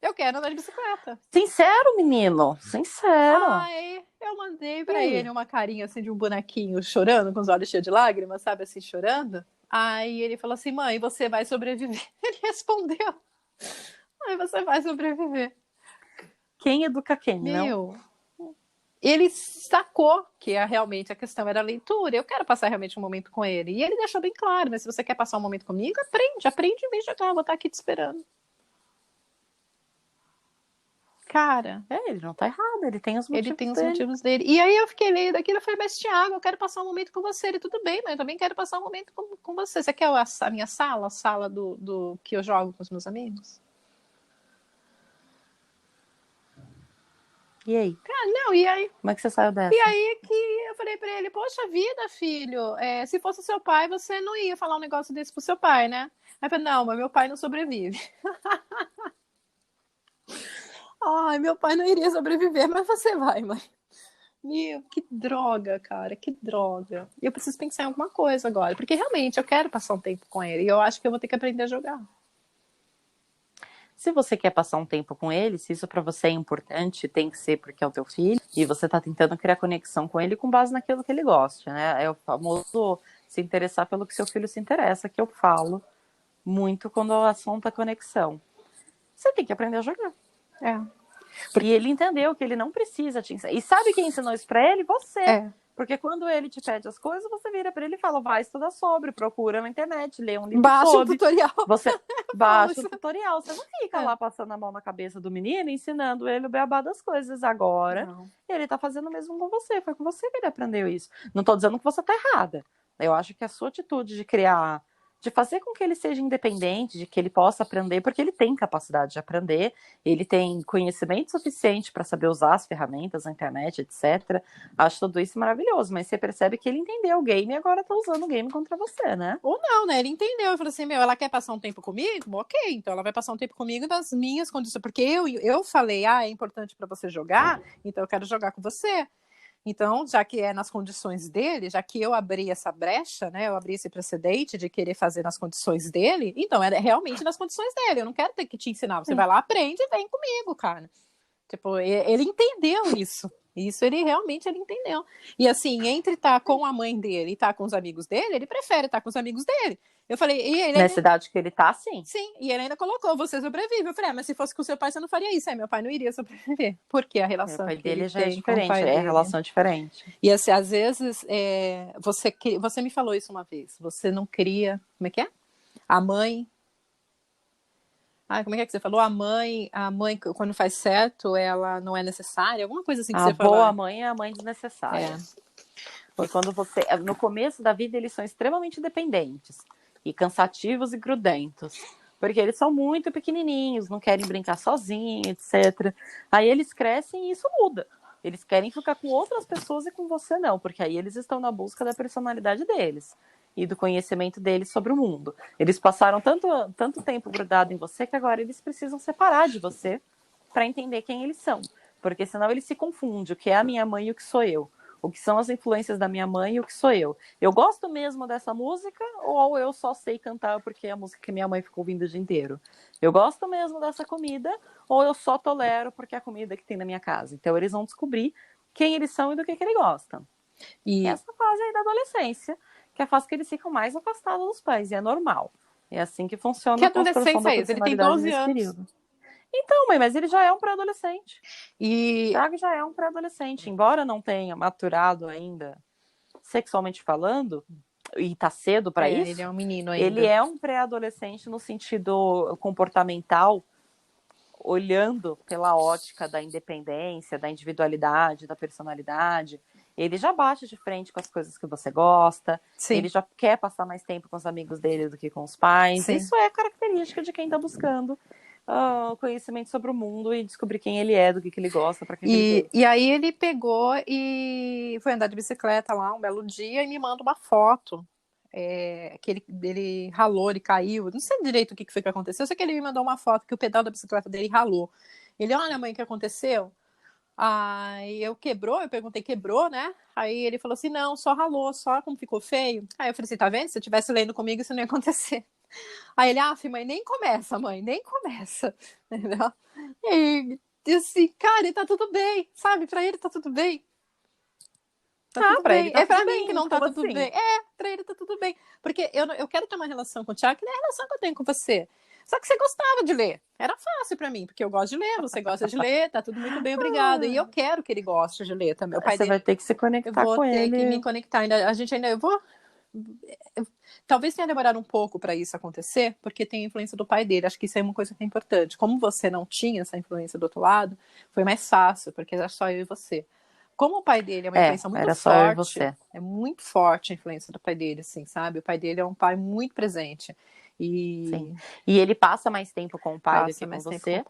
Eu quero andar de bicicleta. Sincero, menino. Sincero. Aí eu mandei pra ele uma carinha assim de um bonequinho chorando, com os olhos cheios de lágrimas, sabe, assim, chorando. Aí ele falou assim, mãe, você vai sobreviver. Ele respondeu, mãe, você vai sobreviver. Quem educa quem, não? Ele sacou que realmente a questão era a leitura. Eu quero passar realmente um momento com ele. E ele deixou bem claro, mas se você quer passar um momento comigo, aprende e vem jogar, eu vou estar aqui te esperando. Cara, ele não tá errado, ele tem os motivos dele. E aí eu fiquei lendo aquilo e falei, mas Thiago, eu quero passar um momento com você. Ele, tudo bem, mas eu também quero passar um momento com você. Você quer a minha sala, a sala do que eu jogo com os meus amigos? E aí? Não, e aí? Como é que você saiu dessa? E aí que eu falei pra ele, poxa vida, filho, se fosse seu pai, você não ia falar um negócio desse pro seu pai, né? Aí eu falei, não, mas meu pai não sobrevive. Ai, meu pai não iria sobreviver, mas você vai, mãe. Meu, que droga, cara, que droga. Eu preciso pensar em alguma coisa agora, porque realmente eu quero passar um tempo com ele e eu acho que eu vou ter que aprender a jogar. Se você quer passar um tempo com ele, se isso para você é importante, tem que ser porque é o teu filho, e você tá tentando criar conexão com ele com base naquilo que ele gosta, né? É o famoso se interessar pelo que seu filho se interessa, que eu falo muito quando o assunto é conexão. Você tem que aprender a jogar. E ele entendeu que ele não precisa te ensinar. E sabe quem ensinou isso pra ele? Você. Porque quando ele te pede as coisas, você vira pra ele e fala, vai estudar sobre, procura na internet, lê um livro baixa sobre. Um tutorial. Você baixa o tutorial. Você não fica lá passando a mão na cabeça do menino, ensinando ele o beabá das coisas. Agora, ele tá fazendo o mesmo com você. Foi com você que ele aprendeu isso. Não tô dizendo que você tá errada. Eu acho que a sua atitude de criar, de fazer com que ele seja independente, de que ele possa aprender, porque ele tem capacidade de aprender, ele tem conhecimento suficiente para saber usar as ferramentas, a internet, etc. Acho tudo isso maravilhoso, mas você percebe que ele entendeu o game e agora tá usando o game contra você, né? Ou não, né? Ele entendeu. Eu falei assim, ela quer passar um tempo comigo? Ok, então ela vai passar um tempo comigo nas minhas condições. Porque eu falei, é importante para você jogar, então eu quero jogar com você. Então, já que é nas condições dele, já que eu abri essa brecha, né? Eu abri esse precedente de querer fazer nas condições dele, então é realmente nas condições dele. Eu não quero ter que te ensinar. Você vai lá, aprende e vem comigo, cara. Tipo, ele entendeu isso. Isso ele entendeu. E assim, entre estar com a mãe dele e estar com os amigos dele, ele prefere estar com os amigos dele. Eu falei, e ele nessa idade que ele tá, sim. Sim, e ele ainda colocou, você sobrevive. Eu falei, mas se fosse com o seu pai, você não faria isso. Aí meu pai não iria sobreviver. Porque a relação o pai que dele ele já tem é diferente, com o pai a relação diferente. E assim, às vezes, você me falou isso uma vez, você não cria, como é que é? A mãe... como é que você falou? A mãe, quando faz certo, ela não é necessária? Alguma coisa assim que você falou. A boa mãe é a mãe desnecessária. Porque quando você... No começo da vida, eles são extremamente dependentes. E cansativos e grudentos. Porque eles são muito pequenininhos, não querem brincar sozinhos, etc. Aí eles crescem e isso muda. Eles querem ficar com outras pessoas e com você não, porque aí eles estão na busca da personalidade deles e do conhecimento deles sobre o mundo. Eles passaram tanto tempo grudado em você que agora eles precisam separar de você para entender quem eles são. Porque senão eles se confundem o que é a minha mãe e o que sou eu. O que são as influências da minha mãe e o que sou eu. Eu gosto mesmo dessa música ou eu só sei cantar porque é a música que minha mãe ficou ouvindo o dia inteiro? Eu gosto mesmo dessa comida ou eu só tolero porque é a comida que tem na minha casa? Então eles vão descobrir quem eles são e do que eles gostam. E essa fase aí da adolescência, que é a fase que eles ficam mais afastados dos pais, e é normal. É assim que funciona Que a construção da adolescência é isso? Ele tem personalidade 12 nesse anos. período. Então, mãe, mas ele já é um pré-adolescente. E Thiago já é um pré-adolescente, embora não tenha maturado ainda, sexualmente falando, e tá cedo para isso. ele é um menino ainda. Ele é um pré-adolescente no sentido comportamental, olhando pela ótica da independência, da individualidade, da personalidade. Ele já bate de frente com as coisas que você gosta. Sim. Ele já quer passar mais tempo com os amigos dele do que com os pais. Sim. Isso é característica de quem está buscando conhecimento sobre o mundo e descobrir quem ele é, do que ele gosta, para que ele gosta. E aí ele pegou e foi andar de bicicleta lá um belo dia e me manda uma foto que ele ralou, ele caiu, não sei direito o que foi que aconteceu, eu sei que ele me mandou uma foto que o pedal da bicicleta dele ralou. Ele, olha mãe, o que aconteceu? Aí eu perguntei, quebrou, né? Aí ele falou assim, não, só ralou, só como ficou feio. Aí eu falei assim, tá vendo? Se eu tivesse lendo comigo, isso não ia acontecer. Aí ele, mãe, nem começa, nem começa. Entendeu? E assim, cara, tá tudo bem, sabe? Pra ele tá tudo bem. Tá tudo bem. Tá pra tudo mim bem, que não tá tudo assim? bem. Pra ele tá tudo bem. Porque eu quero ter uma relação com o Thiago, que não é a relação que eu tenho com você. Só que você gostava de ler. Era fácil pra mim, porque eu gosto de ler, você gosta de ler, tá tudo muito bem, obrigada. E eu quero que ele goste de ler também. O pai dele, vai ter que se conectar com ele. Eu vou ter que me conectar. Talvez tenha demorado um pouco para isso acontecer, porque tem a influência do pai dele. Acho que isso é uma coisa que é importante. Como você não tinha essa influência do outro lado, foi mais fácil, porque era só eu e você. Como o pai dele é uma influência muito forte, é muito forte a influência do pai dele, assim, sabe? O pai dele é um pai muito presente. Sim. E ele passa mais tempo com o pai do que com você,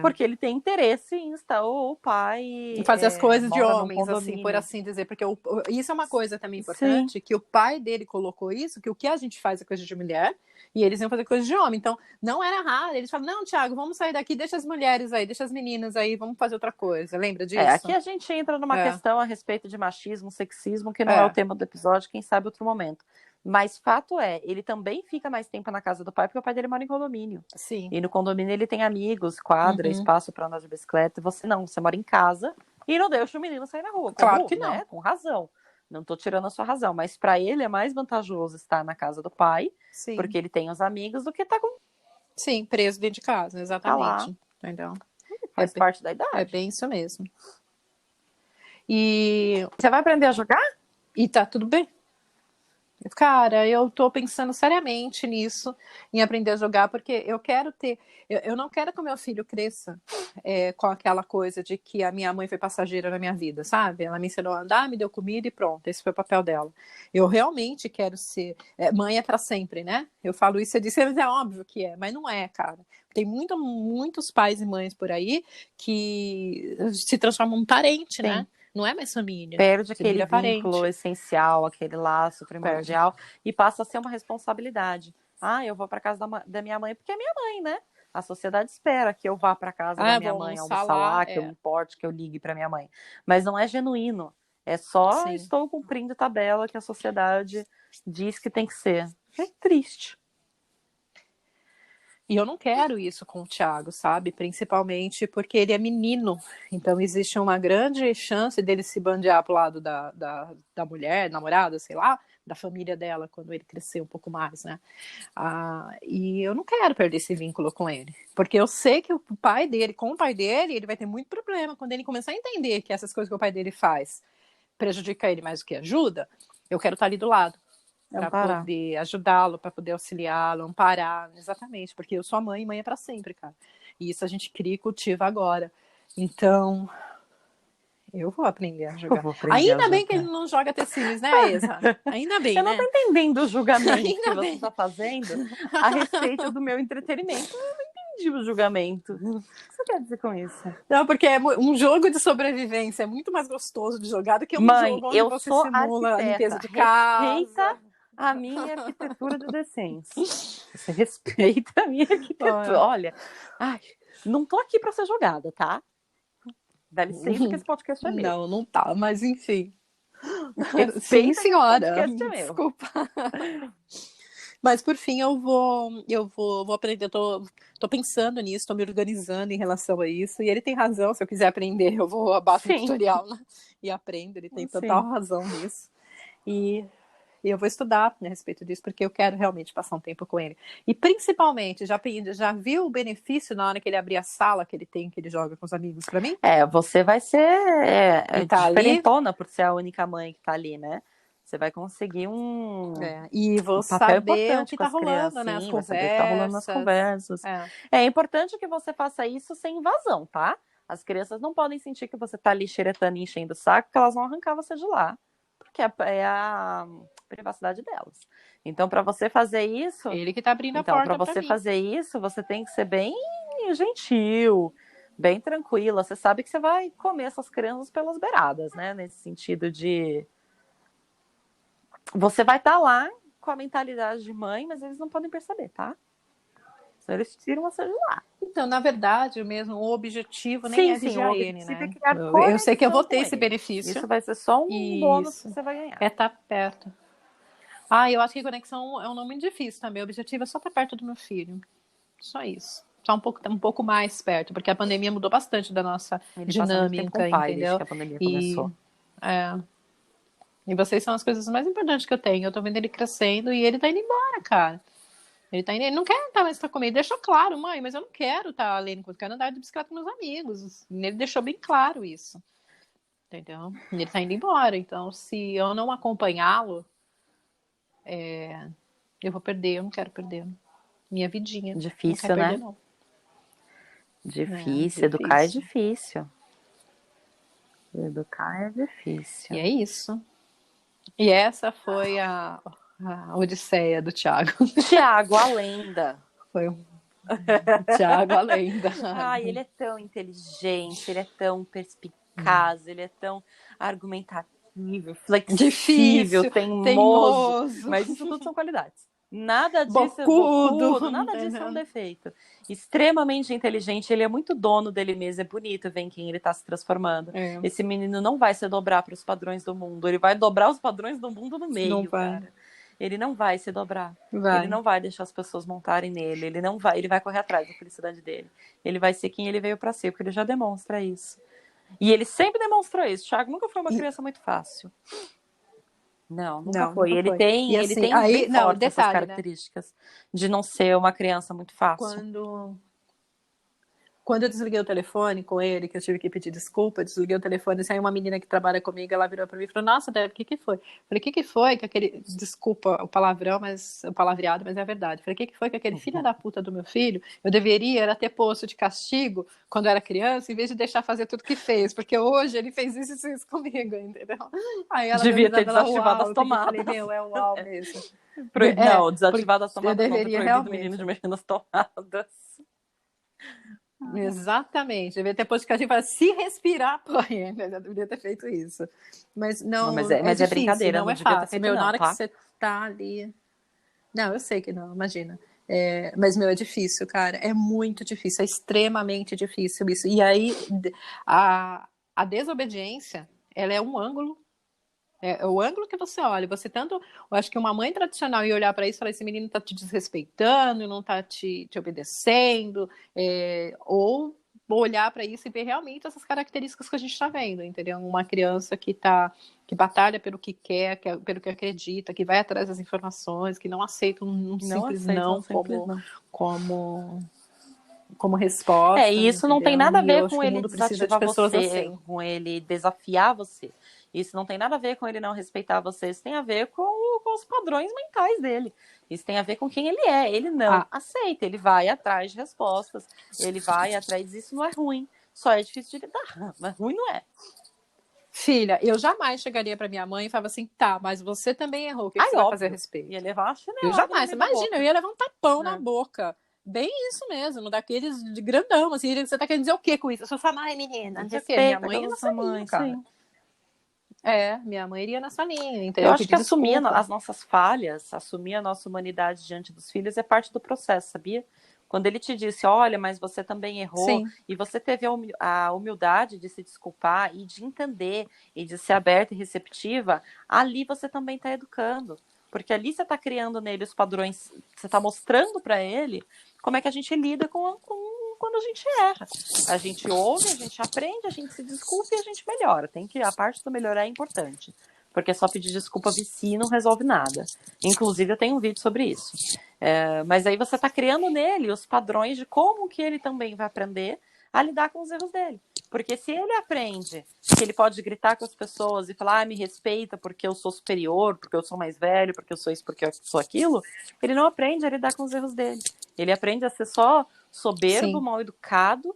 porque ele tem interesse em estar o pai em fazer as coisas de homens, assim, por assim dizer, porque isso é uma coisa também importante, sim, que o pai dele colocou isso, que o que a gente faz é coisa de mulher, e eles iam fazer coisa de homem, então não era raro, eles falam, não, Thiago, vamos sair daqui, deixa as mulheres aí, deixa as meninas aí, vamos fazer outra coisa, lembra disso? Aqui a gente entra numa questão a respeito de machismo, sexismo, que não é o tema do episódio, quem sabe outro momento. Mas fato é, ele também fica mais tempo na casa do pai, porque o pai dele mora em condomínio. Sim. E no condomínio ele tem amigos, quadra, espaço para andar de bicicleta. E você não, você mora em casa e não deixa o menino sair na rua. Claro que não. Né? Com razão. Não tô tirando a sua razão. Mas para ele é mais vantajoso estar na casa do pai, sim, porque ele tem os amigos, do que estar com... Sim, preso dentro de casa, exatamente. Tá entendeu? Faz parte da idade. É bem isso mesmo. E você vai aprender a jogar? E tá tudo bem. Cara, eu tô pensando seriamente nisso, em aprender a jogar, porque eu quero ter... Eu não quero que o meu filho cresça com aquela coisa de que a minha mãe foi passageira na minha vida, sabe? Ela me ensinou a andar, me deu comida e pronto, esse foi o papel dela. Eu realmente quero ser... mãe é pra sempre, né? Eu falo isso, eu disse, é óbvio que é, mas não é, cara. Tem muitos pais e mães por aí que se transformam em parente, sim, né? Não é mais família. Perde aquele vínculo essencial, aquele laço primordial, e passa a ser uma responsabilidade. Eu vou para casa da minha mãe porque é minha mãe, né? A sociedade espera que eu vá para casa da minha mãe, almoçar lá, que eu me importe, que eu ligue para minha mãe. Mas não é genuíno. É só, sim, estou cumprindo a tabela que a sociedade diz que tem que ser. É triste. E eu não quero isso com o Thiago, sabe? Principalmente porque ele é menino. Então existe uma grande chance dele se bandear pro lado da mulher, namorada, sei lá, da família dela, quando ele crescer um pouco mais, né? E eu não quero perder esse vínculo com ele. Porque eu sei que com o pai dele, ele vai ter muito problema. Quando ele começar a entender que essas coisas que o pai dele faz prejudica ele mais do que ajuda, eu quero estar ali do lado. Para poder ajudá-lo, para poder auxiliá-lo, amparar, exatamente, porque eu sou a mãe, e mãe é para sempre, cara. E isso a gente cria e cultiva agora. Então, eu vou aprender a jogar. Ainda bem que ele não joga The Sims, né, Isa? Ainda bem, eu não tô entendendo o julgamento Ainda que você está fazendo a respeito do meu entretenimento. Eu não entendi o julgamento. O que você quer dizer com isso? Não, porque um jogo de sobrevivência é muito mais gostoso de jogar do que um Mãe, jogo onde eu você sou simula a limpeza arquiteta. de casa. Respeita a minha arquitetura do The Sims. Você respeita a minha arquitetura. Olha, ai, não tô aqui pra ser jogada, tá? Dá licença que esse podcast é meu. Não tá, mas enfim. Respeita Sim, que esse senhora. podcast é meu. Desculpa. Mas por fim vou aprender. Tô pensando nisso, tô me organizando em relação a isso. E ele tem razão, se eu quiser aprender, eu vou abaixo um tutorial, né, e aprendo. Ele tem total razão nisso. E eu vou estudar, né, a respeito disso, porque eu quero realmente passar um tempo com ele. E principalmente, já viu o benefício na hora que ele abrir a sala que ele joga com os amigos pra mim? Você vai ser tá diferentona por ser a única mãe que tá ali, né? Você vai conseguir e vou papel saber o que com tá as rolando, né? As crianças, vai saber o que tá rolando nas conversas. É importante que você faça isso sem invasão, tá? As crianças não podem sentir que você tá ali xeretando e enchendo o saco, que elas vão arrancar você de lá. Porque é a privacidade delas. Então, para você fazer isso... Ele que tá abrindo a porta para você fazer isso, você tem que ser bem gentil, bem tranquila. Você sabe que você vai comer essas crianças pelas beiradas, né? Nesse sentido de... Você vai estar lá com a mentalidade de mãe, mas eles não podem perceber, tá? Senão eles tiram você de lá. Então, na verdade, o objetivo nem é vigiar ele, né? Eu sei que eu vou ter esse benefício. Isso vai ser só um bônus que você vai ganhar. É estar perto. Eu acho que conexão é um nome difícil também. O objetivo é só estar perto do meu filho. Só isso. Só um pouco mais perto, porque a pandemia mudou bastante da nossa dinâmica, com o pai, entendeu? Desde que a pandemia começou. E vocês são as coisas mais importantes que eu tenho. Eu tô vendo ele crescendo e ele tá indo embora, cara. Ele não quer estar mais comigo. Ele deixou claro, mãe, mas eu não quero estar além, eu quero andar de bicicleta com meus amigos. E ele deixou bem claro isso. Entendeu? E ele tá indo embora. Então, se eu não acompanhá-lo, eu vou perder. Eu não quero perder minha vidinha. Difícil, não quero né? Perder, não. Difícil. Educar é difícil. Educar é difícil. E é isso. E essa foi a odisseia do Thiago. Thiago, a lenda. Foi Thiago, a lenda. Ele é tão inteligente, ele é tão perspicaz, ele é tão argumentativo, flexível, teimoso. Mas isso tudo são qualidades. Nada disso é bocudo, nada disso é um defeito. Extremamente inteligente, ele é muito dono dele mesmo, é bonito ver em quem ele tá se transformando. Esse menino não vai se dobrar para os padrões do mundo, ele vai dobrar os padrões do mundo no meio, cara. Ele não vai se dobrar. Ele não vai deixar as pessoas montarem nele, ele vai correr atrás da felicidade dele. Ele vai ser quem ele veio para ser, porque ele já demonstra isso. E ele sempre demonstrou isso. Thiago nunca foi uma criança muito fácil. Não, nunca foi. Ele tem essas características, né? De não ser uma criança muito fácil. Quando eu desliguei o telefone com ele, que eu tive que pedir desculpa, eu desliguei o telefone, saiu uma menina que trabalha comigo, ela virou pra mim e falou, nossa, Débora, o que foi? Eu falei, o que foi que aquele, desculpa o palavrão, o palavreado, mas é a verdade. Eu falei, o que foi que aquele filho da puta do meu filho, eu deveria ter posto de castigo quando eu era criança, em vez de deixar fazer tudo que fez, porque hoje ele fez isso comigo, entendeu? Aí ela devia ter desativado as tomadas. Eu falei, é uau mesmo. Não, desativado as tomadas, eu deveria realmente. O menino de mexer nas tomadas. Exatamente, devia ter posto castigo para se respirar, põe, eu deveria ter feito isso. Mas não, mas difícil, brincadeira, não é fácil. Na hora tá? que você tá ali. Não, eu sei que não, imagina. Mas, é difícil, cara. É muito difícil, é extremamente difícil isso. E aí, a desobediência, ela é um ângulo. É o ângulo que você olha. Você tanto, eu acho que uma mãe tradicional ia olhar para isso e falar, esse menino tá te desrespeitando, não tá te obedecendo, ou olhar para isso e ver realmente essas características que a gente está vendo, entendeu? Uma criança que batalha pelo que quer, pelo que acredita, que vai atrás das informações, que não aceita um simples não como resposta. E isso não tem nada a ver com ele desativar você, assim. Com ele desafiar você. Isso não tem nada a ver com ele não respeitar você. Isso tem a ver com os padrões mentais dele. Isso tem a ver com quem ele é. Ele não aceita. Ele vai atrás de respostas. Ele vai atrás. Isso não é ruim. Só é difícil de lidar. Mas ruim não é. Filha, eu jamais chegaria pra minha mãe e falava assim, tá, mas você também errou. O que você vai fazer a respeito? Ia levar uma chinelada. Eu jamais. Imagina, eu ia levar um tapão na boca. bem isso mesmo, daqueles de grandão, assim, você tá querendo dizer o quê com isso? Eu sou sua mãe, menina, não sei o quê. Minha mãe ia na sua linha, cara. Sim. Minha mãe iria nessa linha, entendeu? Eu acho que Pedir assumir desculpa. as nossas falhas, assumir a nossa humanidade diante dos filhos é parte do processo, sabia? Quando ele te disse, olha, mas você também errou, Sim. e você teve a humildade de se desculpar e de entender e de ser aberta e receptiva, ali você também está educando. Porque ali você está criando nele os padrões, você está mostrando para ele como é que a gente lida com quando a gente erra. A gente ouve, a gente aprende, a gente se desculpa e a gente melhora. A parte do melhorar é importante. Porque só pedir desculpa vicia e não resolve nada. Inclusive, eu tenho um vídeo sobre isso. Mas aí você está criando nele os padrões de como que ele também vai aprender a lidar com os erros dele. Porque se ele aprende que ele pode gritar com as pessoas e falar, me respeita porque eu sou superior, porque eu sou mais velho, porque eu sou isso, porque eu sou aquilo, ele não aprende a lidar com os erros dele. Ele aprende a ser só soberbo, mal educado,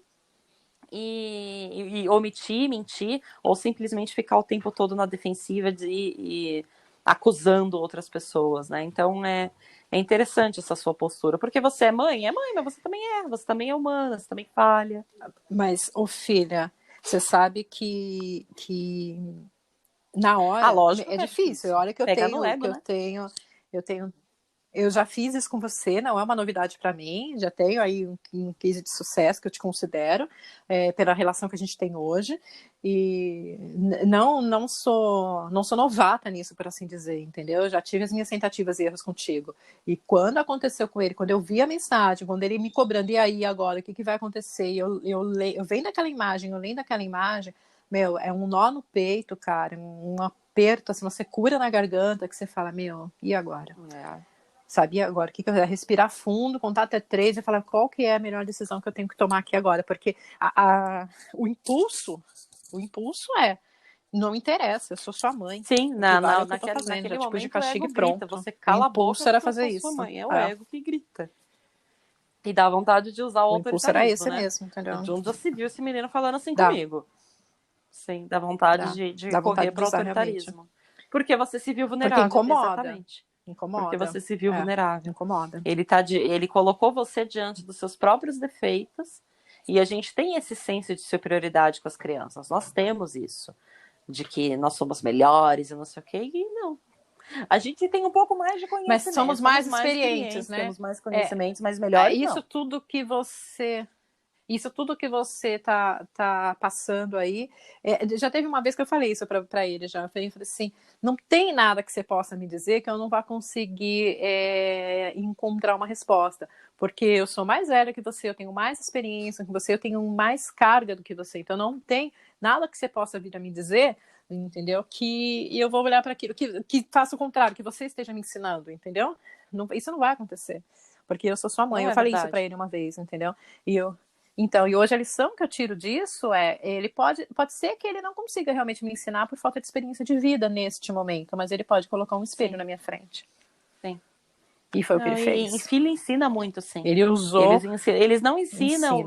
e omitir, mentir, ou simplesmente ficar o tempo todo na defensiva e acusando outras pessoas, né? Então é interessante essa sua postura, porque você é mãe, mas você também você também é humana, você também falha. Mas, filha, você sabe que na hora lógico é que difícil. A hora que eu Pega tenho, no ego, né? eu já fiz isso com você, não é uma novidade para mim, já tenho aí um case de sucesso que eu te considero, pela relação que a gente tem hoje, e não sou novata nisso, por assim dizer, entendeu? Eu já tive as minhas tentativas e erros contigo, e quando aconteceu com ele, quando eu vi a mensagem, quando ele me cobrando, e aí agora, o que vai acontecer? Eu venho daquela imagem, eu leio daquela imagem, meu, é um nó no peito, cara, um aperto, assim, uma secura na garganta, que você fala, meu, e agora? Sabia agora o que eu ia respirar fundo, contar até 3 e falar qual que é a melhor decisão que eu tenho que tomar aqui agora, porque o impulso não interessa, eu sou sua mãe. Sim, naquele momento de o ego castigo grita, pronto. você cala a impulso boca era porque eu fazer sou sua isso. mãe, é o ego que grita. E dá vontade de usar o O impulso era autoritarismo, esse né? mesmo, entendeu? De onde já se viu esse menino falando assim Dá. comigo. Sim, dá vontade de dá correr vontade de para o usar, realmente. autoritarismo. Porque você se viu Porque vulnerável. incomoda. Exatamente. Incomoda. Porque você se viu vulnerável. Incomoda. Ele colocou você diante dos seus próprios defeitos. E a gente tem esse senso de superioridade com as crianças. Nós temos isso. De que nós somos melhores e não sei o quê. E não. A gente tem um pouco mais de conhecimento. Mas somos mais experientes, né? Temos mais conhecimentos, mas melhores isso não. Tudo que você tá passando aí, já teve uma vez que eu falei isso para ele, já eu falei assim, não tem nada que você possa me dizer que eu não vá conseguir encontrar uma resposta, porque eu sou mais velha que você, eu tenho mais experiência que você, eu tenho mais carga do que você, então não tem nada que você possa vir a me dizer, entendeu? Que eu vou olhar para aquilo, que faça o contrário, que você esteja me ensinando, entendeu? Isso não vai acontecer, porque eu sou sua mãe, eu falei isso para ele uma vez, entendeu? E hoje a lição que eu tiro disso ele pode ser que ele não consiga realmente me ensinar por falta de experiência de vida neste momento, mas ele pode colocar um espelho na minha frente. Sim. E foi o que ele fez. E filho ensina muito, sim. Ele usou... Eles não ensinam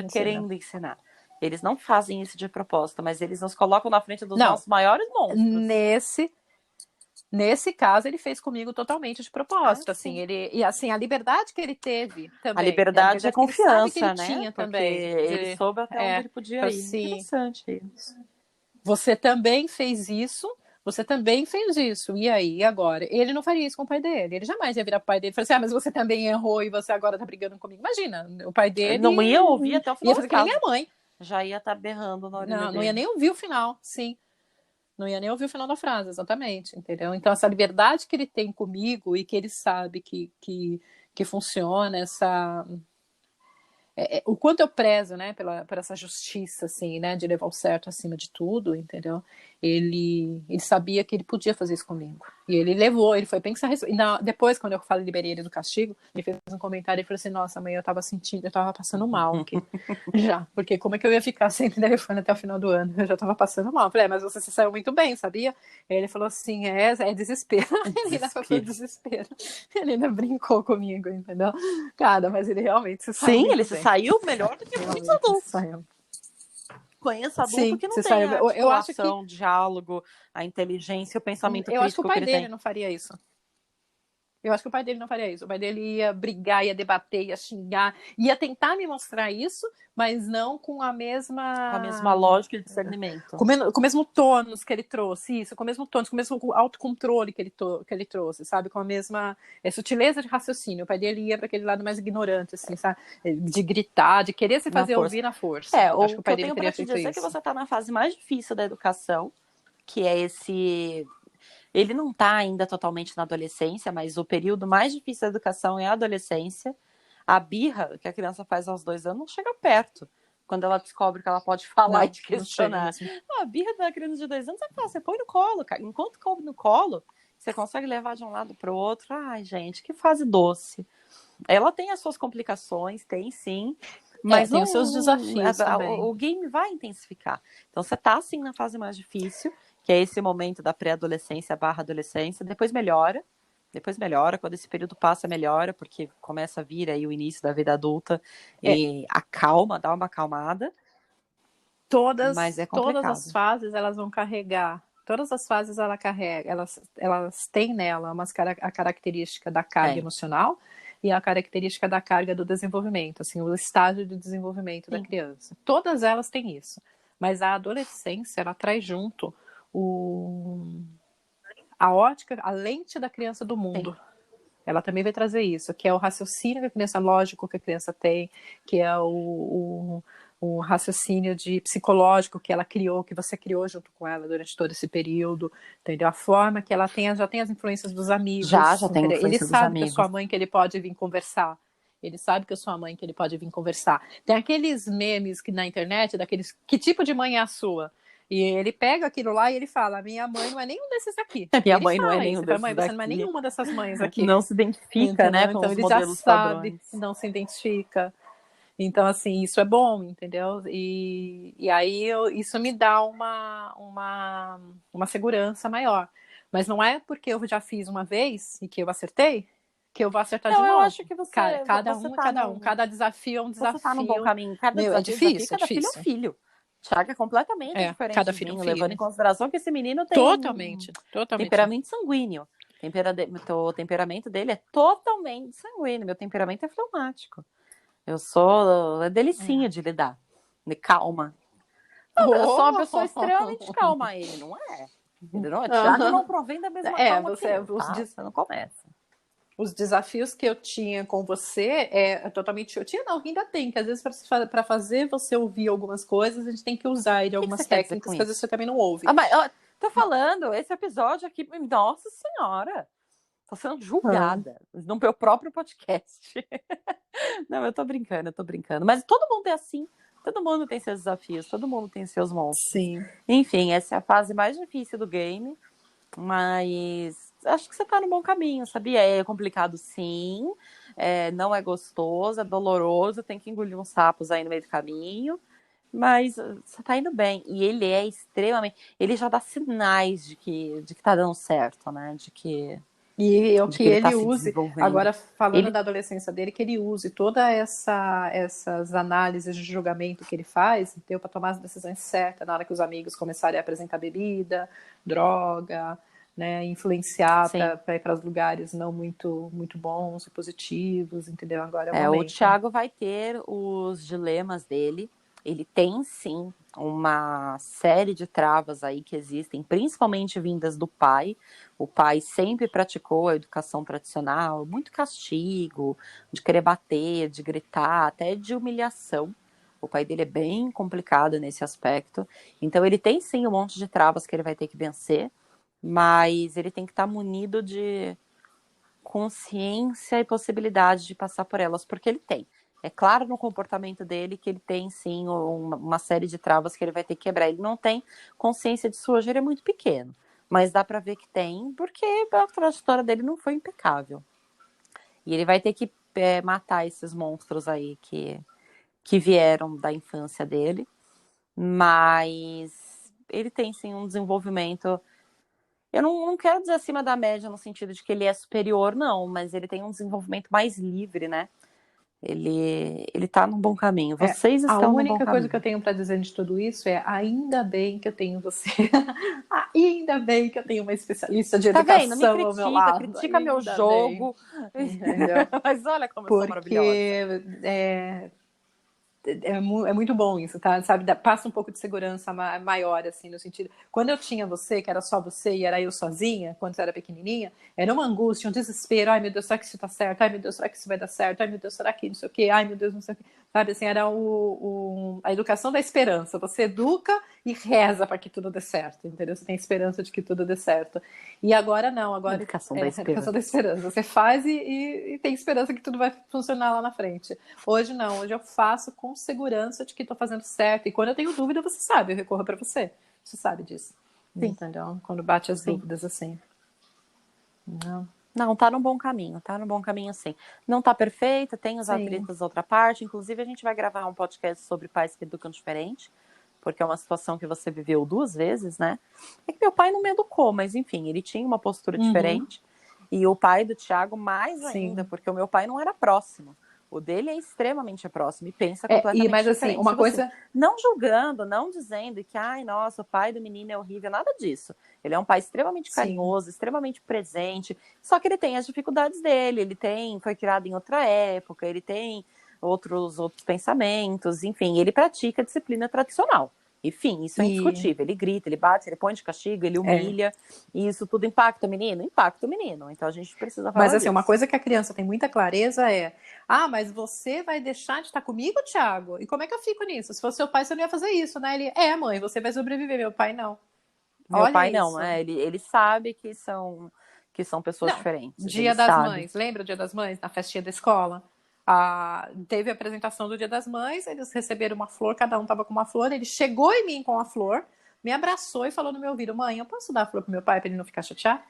querendo ensinar. Eles não fazem isso de propósito, mas eles nos colocam na frente dos nossos maiores monstros. Nesse caso, ele fez comigo totalmente de propósito, assim, a liberdade que ele teve também. A liberdade é confiança, né? Tinha porque também. Ele soube até onde ele podia ir. Assim, interessante isso. Você também fez isso, e aí, agora? Ele não faria isso com o pai dele, ele jamais ia virar pro pai dele e falar assim, mas você também errou e você agora tá brigando comigo. Imagina, o pai dele... Não ia ouvir até o final. Ia fazer que nem minha mãe. Já ia estar berrando na orelha dele. Não ia nem ouvir o final, sim. Não ia nem ouvir o final da frase, exatamente, entendeu? Então, essa liberdade que ele tem comigo e que ele sabe que funciona, o quanto eu prezo, né, por essa justiça, assim, né, de levar o certo acima de tudo, entendeu? Ele sabia que ele podia fazer isso comigo. E ele foi pensar... Depois, quando eu liberei ele do castigo, ele fez um comentário e falou assim, nossa, mãe, eu tava passando mal aqui. Já, porque como é que eu ia ficar sem telefone até o final do ano? Eu já tava passando mal. Eu falei, mas você se saiu muito bem, sabia? Ele falou assim, é desespero. Ele ainda foi desespero. Ele ainda brincou comigo, entendeu? Cara, mas ele realmente se saiu. Sim, ele se saiu melhor do que muitos adultos. Conheço adulto que não tem a articulação, diálogo, a inteligência, o pensamento crítico. Eu acho que o pai dele não faria isso. Eu acho que o pai dele não faria isso. O pai dele ia brigar, ia debater, ia xingar, ia tentar me mostrar isso, mas não com a Com a mesma mesma lógica e discernimento. com o mesmo tônus que ele trouxe, isso, com o mesmo tônus, com o mesmo autocontrole que ele trouxe, sabe? Com a mesma sutileza de raciocínio. O pai dele ia para aquele lado mais ignorante, assim, sabe? De gritar, de querer se fazer ouvir na força. Acho que o o que pai eu dele tenho teria para te feito dizer é que isso. você está na fase mais difícil da educação, que é esse... Ele não está ainda totalmente na adolescência, mas o período mais difícil da educação é a adolescência. A birra que a criança faz aos 2 anos não chega perto. Quando ela descobre que ela pode falar Não, e te questionar. A birra da criança de 2 anos é fácil, você põe no colo, cara. Enquanto coube no colo, você consegue levar de um lado para o outro. Ai, gente, que fase doce. Ela tem as suas complicações, tem sim. Mas tem os seus desafios também. O game vai intensificar. Então você tá assim na fase mais difícil, que é esse momento da pré-adolescência / adolescência, depois melhora, quando esse período passa, melhora, porque começa a vir aí o início da vida adulta e acalma, dá uma acalmada. Mas é complicado. Todas as fases elas vão carregar. Todas as fases ela carrega, elas têm nela a característica da carga emocional e a característica da carga do desenvolvimento, assim, o estágio de desenvolvimento da criança. Todas elas têm isso. Mas a adolescência, ela traz junto a ótica, a lente da criança do mundo. Sim. Ela também vai trazer isso, que é o raciocínio que a criança, lógico que a criança tem, que é o raciocínio psicológico que ela criou, que você criou junto com ela durante todo esse período, entendeu? A forma que ela tem, já tem as influências dos amigos. Já tem influência ele dos sabe amigos. Que a sua mãe que ele pode vir conversar. Ele sabe que a sua mãe que ele pode vir conversar. Tem aqueles memes que na internet, daqueles, que tipo de mãe é a sua? E ele pega aquilo lá e ele fala, minha mãe não é nenhum desses aqui. Minha mãe não é nenhum desses mãe, você não é nenhuma dessas mães aqui. Não se identifica, né, com então, os ele modelos já sabe, padrões. Não se identifica. Então, assim, isso é bom, entendeu? E aí isso me dá uma segurança maior. Mas não é porque eu já fiz uma vez e que eu acertei, que eu vou acertar de novo. Eu acho que você... Cada desafio é um desafio. Você tá no bom caminho. Cada desafio, é difícil. Cada filho é um filho. Thiago é completamente diferente cada filho é um filho. Levando em consideração que esse menino tem totalmente. temperamento sanguíneo. O temperamento dele é totalmente sanguíneo. Meu temperamento é fleumático. Eu sou delicinha de lidar. De calma. Eu sou uma pessoa extremamente calma. Ele não é. Thiago não provém da mesma calma que eu, você não começa. Os desafios que eu tinha com você totalmente... Eu tinha, não, ainda tem, que às vezes para fazer você ouvir algumas coisas, a gente tem que usar de algumas técnicas que às vezes você também não ouve. Mas tô falando, esse episódio aqui, nossa senhora, tô sendo julgada no meu próprio podcast. Não, eu tô brincando. Mas todo mundo é assim, todo mundo tem seus desafios, todo mundo tem seus monstros. Sim. Enfim, essa é a fase mais difícil do game, mas acho que você tá no bom caminho, sabia? É complicado sim, não é gostoso, é doloroso, tem que engolir uns sapos aí no meio do caminho, mas você tá indo bem. E ele é extremamente... Ele já dá sinais de que tá dando certo, né? De que... E o que ele tá use, agora falando da adolescência dele, que ele use todas essas análises de julgamento que ele faz, deu para tomar as decisões certas na hora que os amigos começarem a apresentar bebida, droga, né, influenciar para ir para os lugares não muito bons e positivos, entendeu? Agora é o momento. O Thiago vai ter os dilemas dele. Ele tem, sim, uma série de travas aí que existem, principalmente vindas do pai. O pai sempre praticou a educação tradicional, muito castigo, de querer bater, de gritar, até de humilhação. O pai dele é bem complicado nesse aspecto. Então, ele tem, sim, um monte de travas que ele vai ter que vencer, mas ele tem que estar munido de consciência e possibilidade de passar por elas, porque ele tem. É claro no comportamento dele que ele tem, sim, uma série de travas que ele vai ter que quebrar. Ele não tem consciência disso hoje, ele é muito pequeno. Mas dá pra ver que tem, porque a trajetória dele não foi impecável. E ele vai ter que matar esses monstros aí que vieram da infância dele. Mas ele tem, sim, um desenvolvimento... Eu não quero dizer acima da média no sentido de que ele é superior, não. Mas ele tem um desenvolvimento mais livre, né? Ele tá num bom caminho. Vocês A estão no bom única coisa caminho. que eu tenho para dizer de tudo isso é ainda bem que eu tenho você. Ainda bem que eu tenho uma especialista de Tá vendo? Me educação ao meu lado. critica meu Ainda bem, jogo. entendeu? Mas olha como eu sou maravilhosa. Porque é muito bom isso, tá? Sabe, passa um pouco de segurança maior, assim, no sentido. Quando eu tinha você, que era só você e era eu sozinha, quando você era pequenininha, era uma angústia, um desespero. Ai, meu Deus, será que isso tá certo? Ai, meu Deus, será que isso vai dar certo? Ai, meu Deus, será que não sei o quê? Ai, meu Deus, não sei o quê. Sabe, assim, era a educação da esperança. Você educa e reza para que tudo dê certo, entendeu? Você tem esperança de que tudo dê certo. E agora não, agora Educação é da a educação da esperança. esperança. Você faz e tem esperança que tudo vai funcionar lá na frente. Hoje não, hoje eu faço com segurança de que estou fazendo certo. E quando eu tenho dúvida, você sabe, eu recorro para você. Você sabe disso. Sim. Entendeu? Quando bate as Sim. dúvidas assim. Não, tá no bom caminho, sim. Não tá perfeita, tem os atritos da outra parte. Inclusive, a gente vai gravar um podcast sobre pais que educam diferente, porque é uma situação que você viveu 2 vezes, né? É que meu pai não me educou, mas enfim, ele tinha uma postura diferente. E o pai do Thiago mais ainda, porque o meu pai não era próximo. O dele é extremamente próximo e pensa completamente mas, diferente. assim, uma coisa... Não julgando, não dizendo que, ai, nossa, o pai do menino é horrível, nada disso. Ele é um pai extremamente carinhoso, extremamente presente, só que ele tem as dificuldades dele, foi criado em outra época, ele tem outros pensamentos, enfim, ele pratica a disciplina tradicional. Enfim, isso é indiscutível. Ele grita, ele bate, ele põe de castigo, ele humilha. E isso tudo impacta o menino? Impacta o menino. Então a gente precisa falar Mas assim, disso. uma coisa que a criança tem muita clareza é: ah, mas você vai deixar de estar comigo, Thiago? E como é que eu fico nisso? Se fosse seu pai, você não ia fazer isso, né? Ele, mãe, você vai sobreviver. Meu pai, não. Meu pai não, né? Ele sabe que são pessoas diferentes. Dia das Mães. Lembra o Dia das Mães? Na festinha da escola? Teve a apresentação do Dia das Mães, eles receberam uma flor, cada um estava com uma flor, ele chegou em mim com a flor, me abraçou e falou no meu ouvido: mãe, eu posso dar a flor pro meu pai para ele não ficar chateado?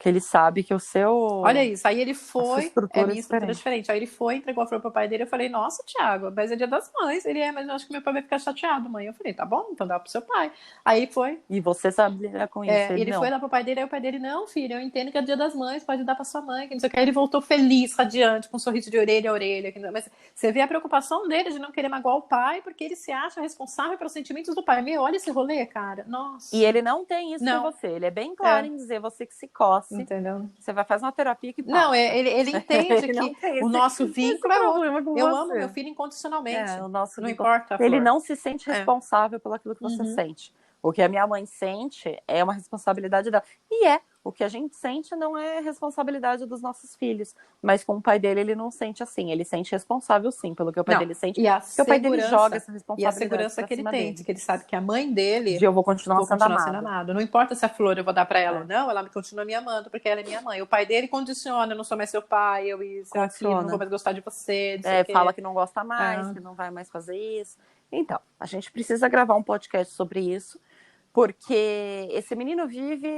Que ele sabe que o seu... Olha isso, aí ele foi, minha estrutura é diferente. Aí ele foi, entregou a flor pro pai dele, eu falei: nossa, Thiago, mas é Dia das Mães. Ele mas eu acho que meu pai vai ficar chateado, mãe. Eu falei: tá bom, então dá pro seu pai. Aí ele foi. E você sabe lidar com isso, ele foi dar pro pai dele, aí o pai dele: não, filho, eu entendo que é Dia das Mães, pode dar pra sua mãe, que não sei o que. Aí ele voltou feliz, radiante, com um sorriso de orelha a orelha. Mas você vê a preocupação dele de não querer magoar o pai, porque ele se acha responsável pelos sentimentos do pai. Meu, olha esse rolê, cara. Nossa. E ele não tem isso com você. Ele é bem claro em dizer, você que se coce. Entendeu? Você vai fazer uma terapia que passa. Não, ele entende que o nosso vínculo é outro. Eu amo meu filho incondicionalmente. Não importa a flor. Ele não se sente responsável pelo aquilo que você sente. O que a minha mãe sente é uma responsabilidade dela. E o que a gente sente não é responsabilidade dos nossos filhos. Mas com o pai dele, ele não sente assim. Ele sente responsável, sim, pelo que o pai dele sente. Porque o pai dele joga essa responsabilidade. E a segurança que ele tem, que ele sabe que a mãe dele... eu vou continuar sendo amado. Não importa se a flor eu vou dar pra ela ou não, ela continua me amando, porque ela é minha mãe. O pai dele condiciona: eu não sou mais seu pai, eu não vou mais gostar de você. Fala que não gosta mais, que não vai mais fazer isso. Então, a gente precisa gravar um podcast sobre isso, porque esse menino vive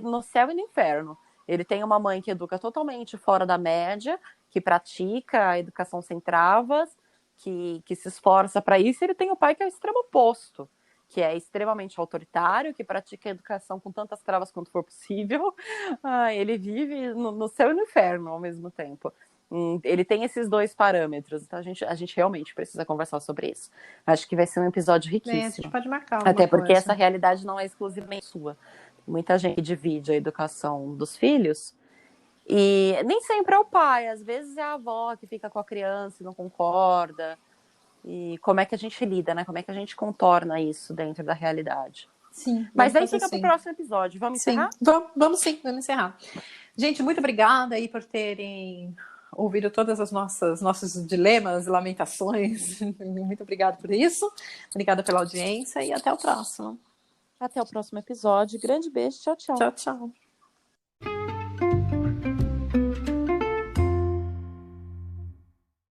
no céu e no inferno. Ele tem uma mãe que educa totalmente fora da média, que pratica a educação sem travas, que se esforça para isso. E ele tem o pai que é o extremo oposto, que é extremamente autoritário, que pratica a educação com tantas travas quanto for possível. Ele vive no céu e no inferno ao mesmo tempo. Ele tem esses 2 parâmetros, então a gente realmente precisa conversar sobre isso. Acho que vai ser um episódio riquíssimo. A gente pode marcar até porque essa realidade não é exclusivamente sua. Muita gente divide a educação dos filhos e nem sempre é o pai, às vezes é a avó que fica com a criança e não concorda. E como é que a gente lida, né? Como é que a gente contorna isso dentro da realidade? Sim. Mas aí fica pro próximo episódio. Vamos encerrar? Vamos encerrar. Gente, muito obrigada aí por terem ouvido todas as nossos dilemas, lamentações. Muito obrigada por isso. Obrigada pela audiência e até o próximo. Até o próximo episódio. Grande beijo. Tchau, tchau. Tchau, tchau.